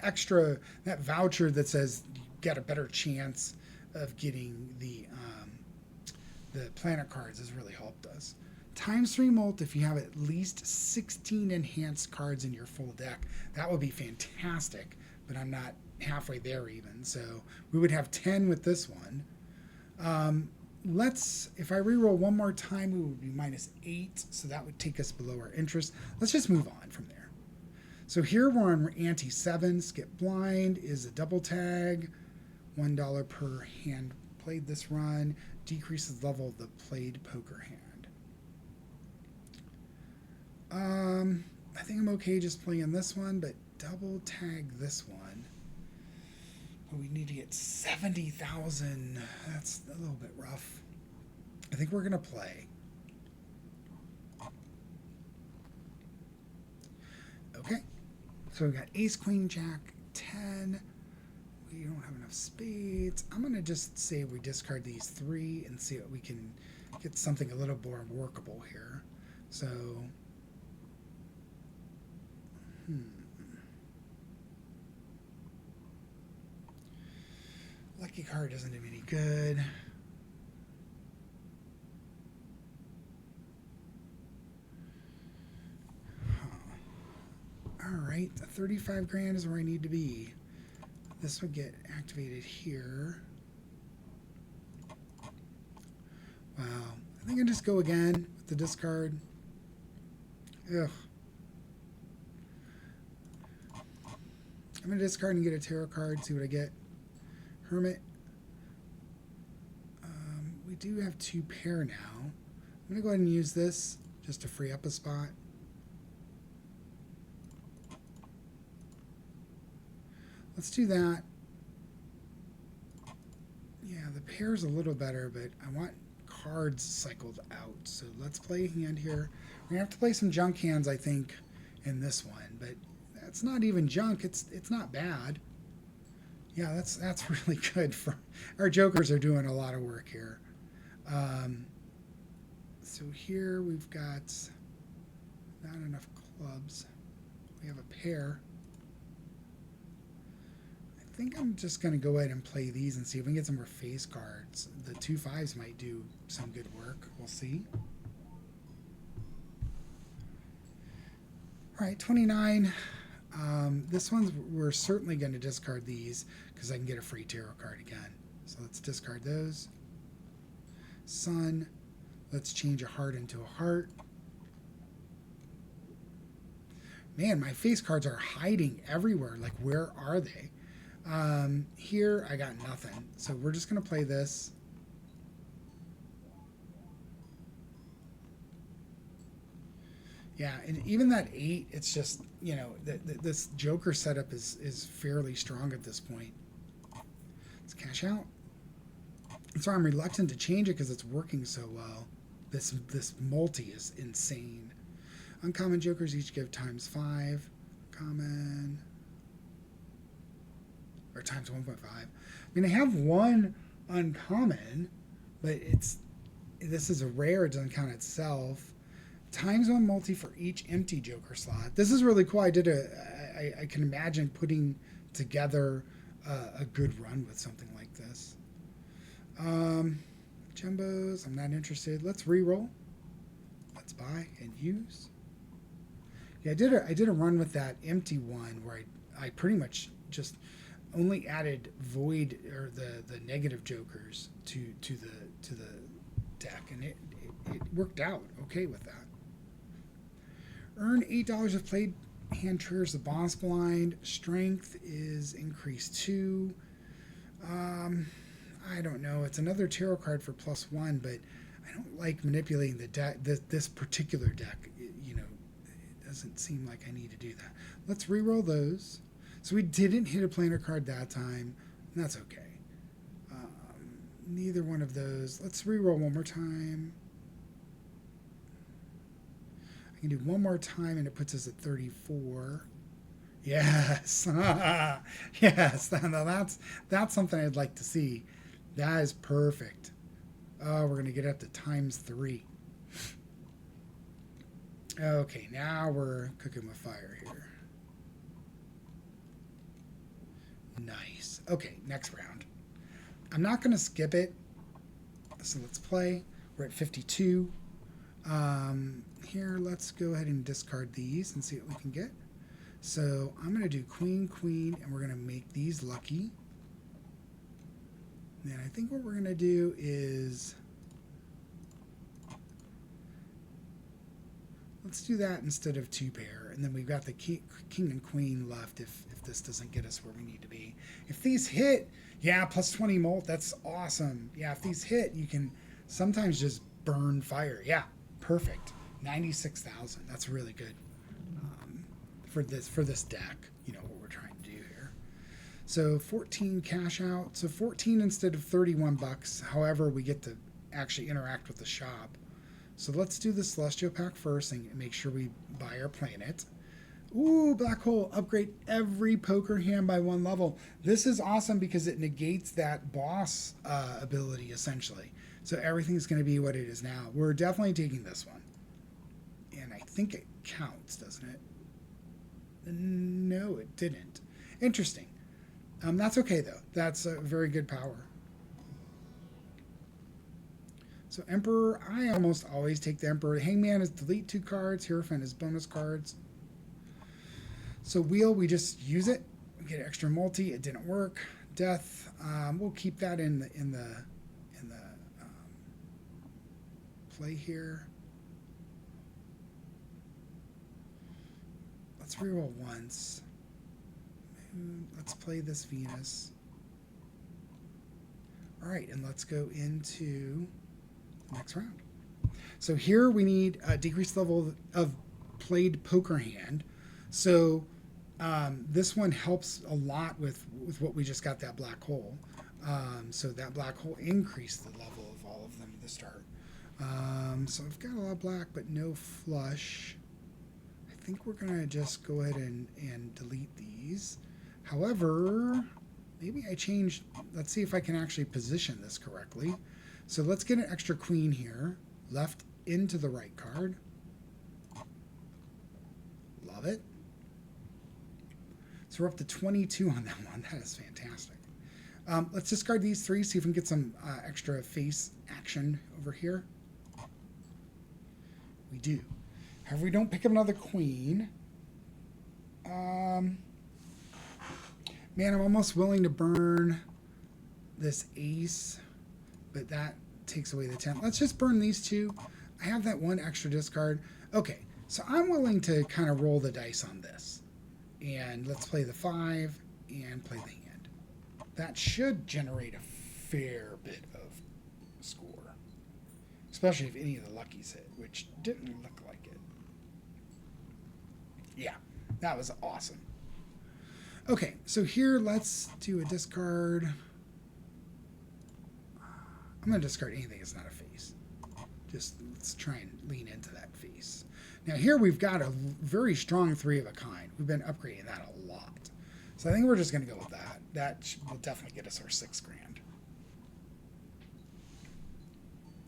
voucher that says you got a better chance of getting the planet cards has really helped us. ×3 molt if you have at least 16 enhanced cards in your full deck. That would be fantastic, but I'm not halfway there even. So we would have 10 with this one. If I re-roll one more time, we would be -8, so that would take us below our interest. Let's just move on from there. So here we're on ante 7. Skip blind is a double tag. $1 per hand played this run. Decreases the level of the played poker hand. I think I'm okay just playing this one, but double tag this one. We need to get 70,000. That's a little bit rough. I think we're going to play. Okay. So we've got ace, queen, jack, 10. We don't have enough spades. I'm going to just say we discard these 3 and see what we can get something a little more workable here. So, lucky card doesn't do me any good. All right, 35 grand is where I need to be. This would get activated here. Wow. I think I'll just go again with the discard. Ugh. I'm going to discard and get a tarot card, see what I get. Hermit. We do have 2 pair now. I'm going to go ahead and use this just to free up a spot. Let's do that. Yeah, the pair's a little better, but I want cards cycled out. So let's play a hand here. We're gonna have to play some junk hands, I think, in this one, but that's not even junk. It's not bad. Yeah, that's really good. For our jokers are doing a lot of work here. So here we've got not enough clubs. We have a pair. I think I'm just going to go ahead and play these and see if we can get some more face cards. The 2-5s might do some good work. We'll see. All right, 29. This one's, we're certainly going to discard these because I can get a free tarot card again. So let's discard those. Sun. Let's change a heart into a heart. Man, my face cards are hiding everywhere. Like, where are they? Here, I got nothing. So we're just going to play this. Yeah, and even that 8, it's just, you know, this Joker setup is fairly strong at this point. Let's cash out. So I'm reluctant to change it because it's working so well. This multi is insane. Uncommon Jokers each give ×5. Common. Or ×1.5. I mean, I have one uncommon, but this is a rare. It doesn't count itself. ×1 multi for each empty Joker slot. This is really cool. I can imagine putting together a good run with something like this. Jumbos, I'm not interested. Let's re-roll. Let's buy and use. Yeah, I did a run with that empty one where I pretty much just only added void or the negative jokers to the deck, and it worked out okay with that. Earn $8 if played. Hand triggers the boss blind. Strength is increased 2. I don't know. It's another tarot card for +1, but I don't like manipulating the deck. This particular deck, you know, it doesn't seem like I need to do that. Let's re-roll those. So we didn't hit a planar card that time. And that's okay. Neither one of those. Let's re-roll one more time. I can do one more time, and it puts us at 34. Yes. Yes. Now that's something I'd like to see. That is perfect. Oh, we're going to get up to ×3. Okay, now we're cooking with fire here. Nice. Okay, next round. I'm not going to skip it. So let's play. We're at 52. Here, let's go ahead and discard these and see what we can get. So I'm going to do queen, queen, and we're going to make these lucky. And I think what we're going to do is, let's do that instead of 2-pair. And then we've got the king and queen left if this doesn't get us where we need to be. If these hit, yeah, +20 molt, that's awesome. Yeah, if these hit, you can sometimes just burn fire. Yeah, perfect. 96,000. That's really good for this deck. You know what we're trying to do here. So 14 cash out. So 14 instead of 31 bucks. However, we get to actually interact with the shop. So let's do the Celestial Pack first and make sure we buy our planet. Ooh, Black Hole. Upgrade every poker hand by 1 level. This is awesome because it negates that boss ability, essentially. So everything's going to be what it is now. We're definitely taking this one. And I think it counts, doesn't it? No, it didn't. Interesting. That's okay, though. That's a very good power. So Emperor, I almost always take the Emperor. Hangman is delete 2 cards. Hierophant is bonus cards. So Wheel, we just use it. We get extra multi. It didn't work. Death, we'll keep that in the play here. Let's reroll once. Let's play this Venus. All right, and let's go into the next round. So here we need a decreased level of played poker hand. So this one helps a lot with what we just got, that Black Hole. So that black hole increased the level of all of them at the start. So I've got a lot of black, but no flush. I think we're going to just go ahead and delete these. However, maybe I changed. Let's see if I can actually position this correctly. So let's get an extra queen here. Left into the right card. Love it. So we're up to 22 on that one. That is fantastic. Let's discard these three, see if we can get some extra face action over here. We do. However, we don't pick up another queen. Man, I'm almost willing to burn this ace, but that takes away the 10. Let's just burn these two. I have that one extra discard. Okay, so I'm willing to kind of roll the dice on this. And let's play the 5 and play the hand. That should generate a fair bit of score. Especially if any of the luckies hit, which didn't look like it. Yeah, that was awesome. Okay, so here let's do a discard. I'm going to discard anything that's not a face. Just let's try and lean into that face. Now here we've got a very strong 3 of a kind. We've been upgrading that a lot. So I think we're just going to go with that. That will definitely get us our 6 grand.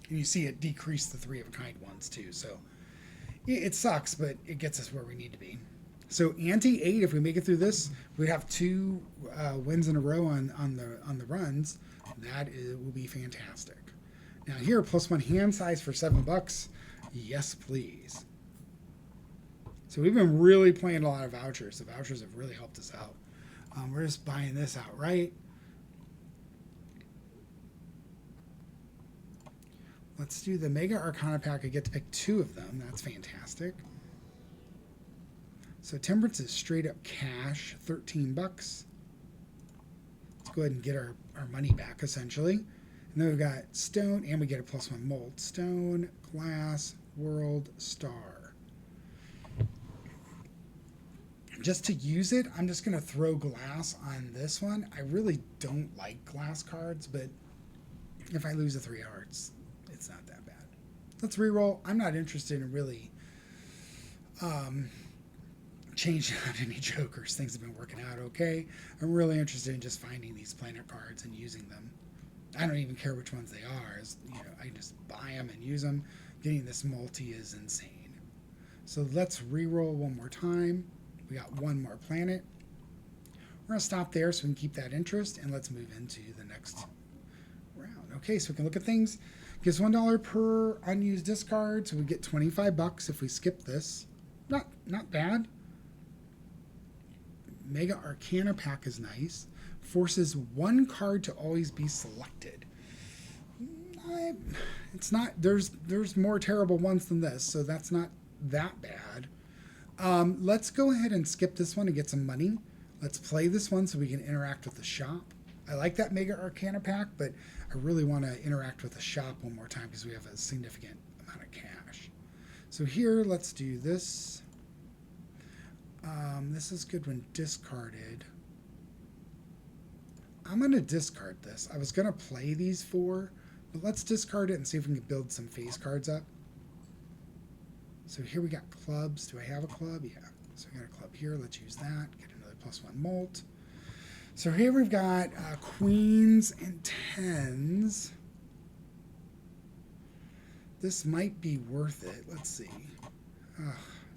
And you see it decrease the 3 of a kind ones too. So it sucks, but it gets us where we need to be. So ante 8, if we make it through this, we'd have 2 wins in a row on the runs. That will be fantastic. Now here, +1 hand size for $7. Yes, please. So we've been really playing a lot of vouchers. The vouchers have really helped us out. We're just buying this outright. Let's do the Mega Arcana pack. I get to pick 2 of them. That's fantastic. So Temperance is straight up cash, $13. Let's go ahead and get our money back, essentially. And then we've got Stone, and we get a +1 mold. Stone, Glass, World, Star. Just to use it, I'm just going to throw glass on this one. I really don't like glass cards, but if I lose the 3 hearts, it's not that bad. Let's reroll. I'm not interested in really changing out any jokers. Things have been working out okay. I'm really interested in just finding these planet cards and using them. I don't even care which ones they are. I just buy them and use them. Getting this multi is insane. So let's reroll one more time. We got 1 more planet. We're going to stop there so we can keep that interest, and let's move into the next round. Okay, so we can look at things. Gives $1 per unused discard, so we get $25 if we skip this. Not bad. Mega Arcana pack is nice. Forces 1 card to always be selected. It's not. There's more terrible ones than this, so that's not that bad. Let's go ahead and skip this one and get some money. Let's play this one so we can interact with the shop. I like that Mega Arcana pack, but I really want to interact with the shop one more time because we have a significant amount of cash. So here, let's do this. This is good when discarded. I'm going to discard this. I was going to play these 4, but let's discard it and see if we can build some face cards up. So here we got clubs. Do I have a club? Yeah. So we got a club here. Let's use that. Get another +1 molt. So here we've got queens and 10s. This might be worth it. Let's see.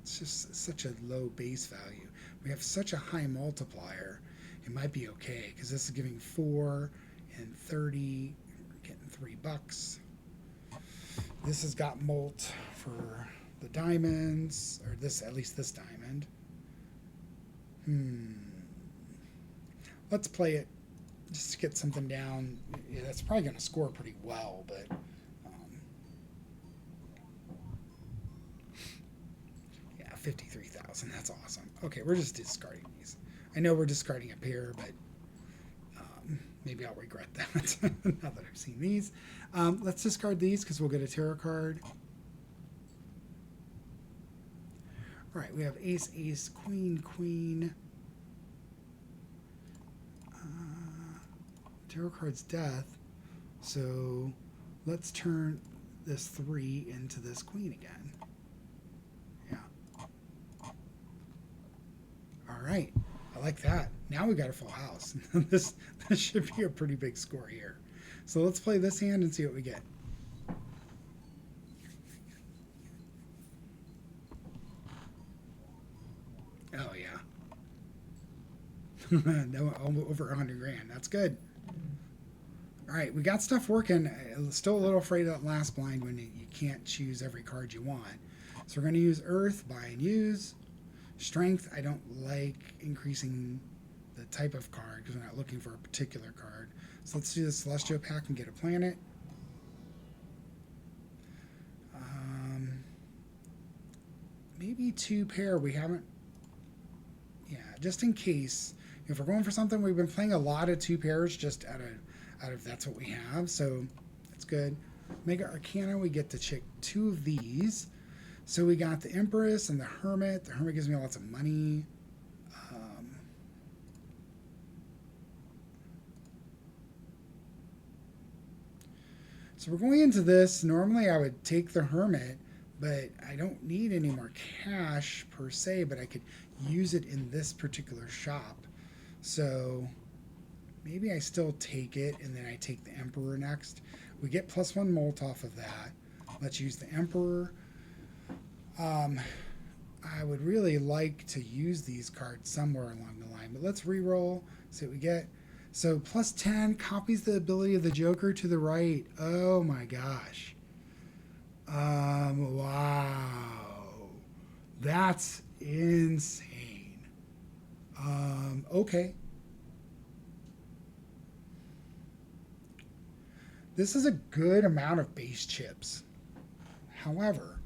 It's just such a low base value. We have such a high multiplier. It might be okay because this is giving 4 and 30. We're getting $3. This has got molt for the diamonds, or this, at least this diamond. Let's play it just to get something down. Yeah, that's probably going to score pretty well, but yeah, 53,000. That's awesome. Okay, we're just discarding these. I know we're discarding a pair, but maybe I'll regret that now that I've seen these. Let's discard these because we'll get a tarot card. All right, we have ace, ace, queen, queen. Tarot card's death. So let's turn this 3 into this queen again. Yeah. All right. I like that. Now we got a full house. this should be a pretty big score here. So let's play this hand and see what we get. Oh yeah. No, over 100 grand. That's good. All right, we got stuff working. Still a little afraid of that last blind when you can't choose every card you want. So we're going to use Earth, buy and use. Strength, I don't like increasing the type of card because we're not looking for a particular card. So let's do the Celestial Pack and get a planet. Maybe 2 pair. We haven't. Yeah, just in case. If we're going for something, we've been playing a lot of 2 pairs just out of that's what we have. So that's good. Mega Arcana, we get to check 2 of these. So we got the Empress and the Hermit. The Hermit gives me lots of money. So we're going into this. Normally I would take the Hermit, but I don't need any more cash per se, but I could use it in this particular shop. So maybe I still take it and then I take the Emperor next. We get +1 molt off of that. Let's use the Emperor. I would really like to use these cards somewhere along the line, but let's re-roll, see what we get. So +10 copies the ability of the Joker to the right. Oh my gosh. Wow. That's insane. Okay. This is a good amount of base chips. However,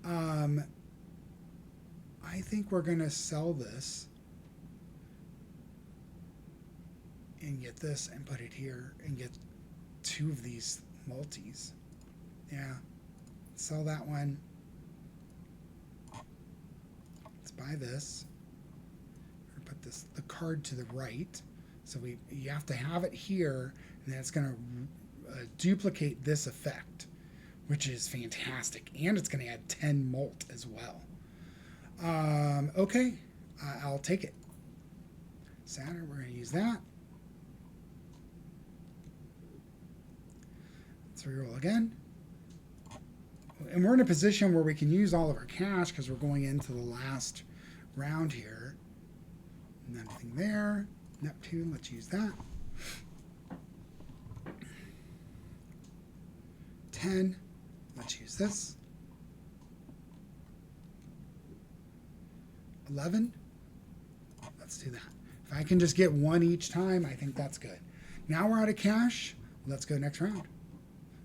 I think we're going to sell this and get this and put it here and get 2 of these multis. Yeah. Sell that one. Let's buy this. Put the card to the right. So you have to have it here, and then it's going to duplicate this effect, which is fantastic. And it's going to add 10 molt as well. Okay, I'll take it. Saturn, we're going to use that. Let's reroll again. And we're in a position where we can use all of our cash because we're going into the last round here. Nothing there. Neptune, let's use that. 10. Let's use this. 11. Let's do that. If I can just get 1 each time, I think that's good. Now we're out of cash. Let's go next round.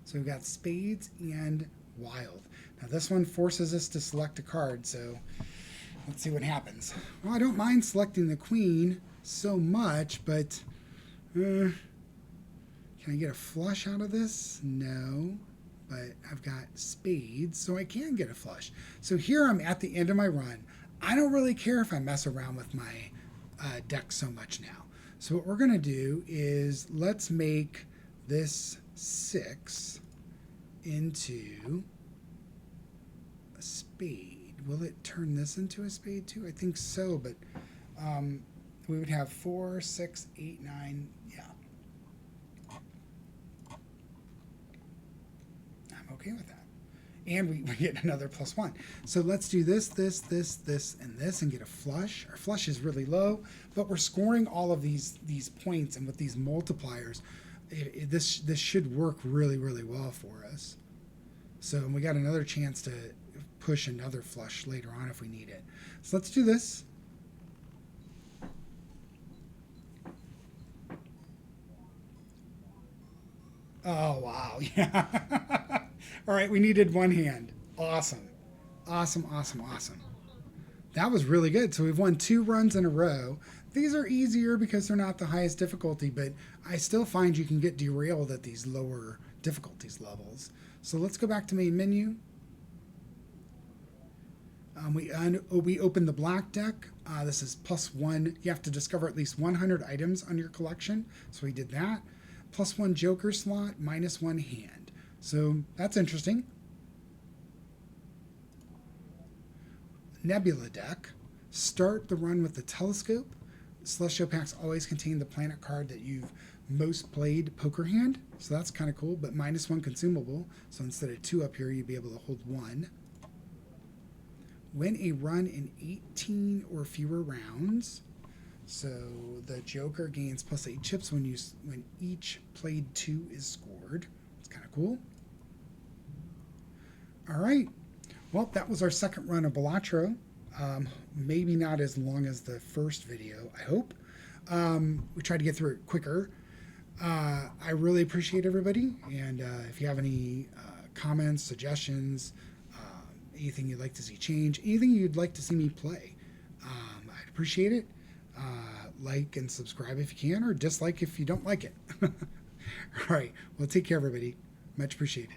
So we've got Spades and Wild. Now this one forces us to select a card, so let's see what happens. Well, I don't mind selecting the Queen so much, but can I get a flush out of this? No, but I've got Spades, so I can get a flush. So here I'm at the end of my run. I don't really care if I mess around with my deck so much now. So what we're going to do is let's make this 6 into a spade. Will it turn this into a spade too? I think so, but we would have 4, 6, 8, 9. Yeah. I'm okay with that. And we get another +1. So let's do this, this, and this, and get a flush. Our flush is really low, but we're scoring all of these points, and with these multipliers, this should work really, really well for us. So we got another chance to push another flush later on if we need it. So let's do this. Oh, wow. Yeah. All right, we needed 1 hand. Awesome. Awesome, awesome, awesome. That was really good. So we've won 2 runs in a row. These are easier because they're not the highest difficulty, but I still find you can get derailed at these lower difficulties levels. So let's go back to main menu. We open the black deck. This is +1. You have to discover at least 100 items on your collection. So we did that. +1 Joker slot, -1 hand. So that's interesting. Nebula deck. Start the run with the telescope. Celestial packs always contain the planet card that you've most played poker hand. So that's kind of cool, but -1 consumable. So instead of 2 up here, you'd be able to hold 1. Win a run in 18 or fewer rounds. So the Joker gains +8 chips when each played 2 is scored. It's kind of cool. All right. Well, that was our second run of Balatro. Maybe not as long as the first video, I hope. We tried to get through it quicker. I really appreciate everybody. And if you have any comments, suggestions, anything you'd like to see change, anything you'd like to see me play, I'd appreciate it. Like and subscribe if you can, or dislike if you don't like it. All right. Well, take care, everybody. Much appreciated.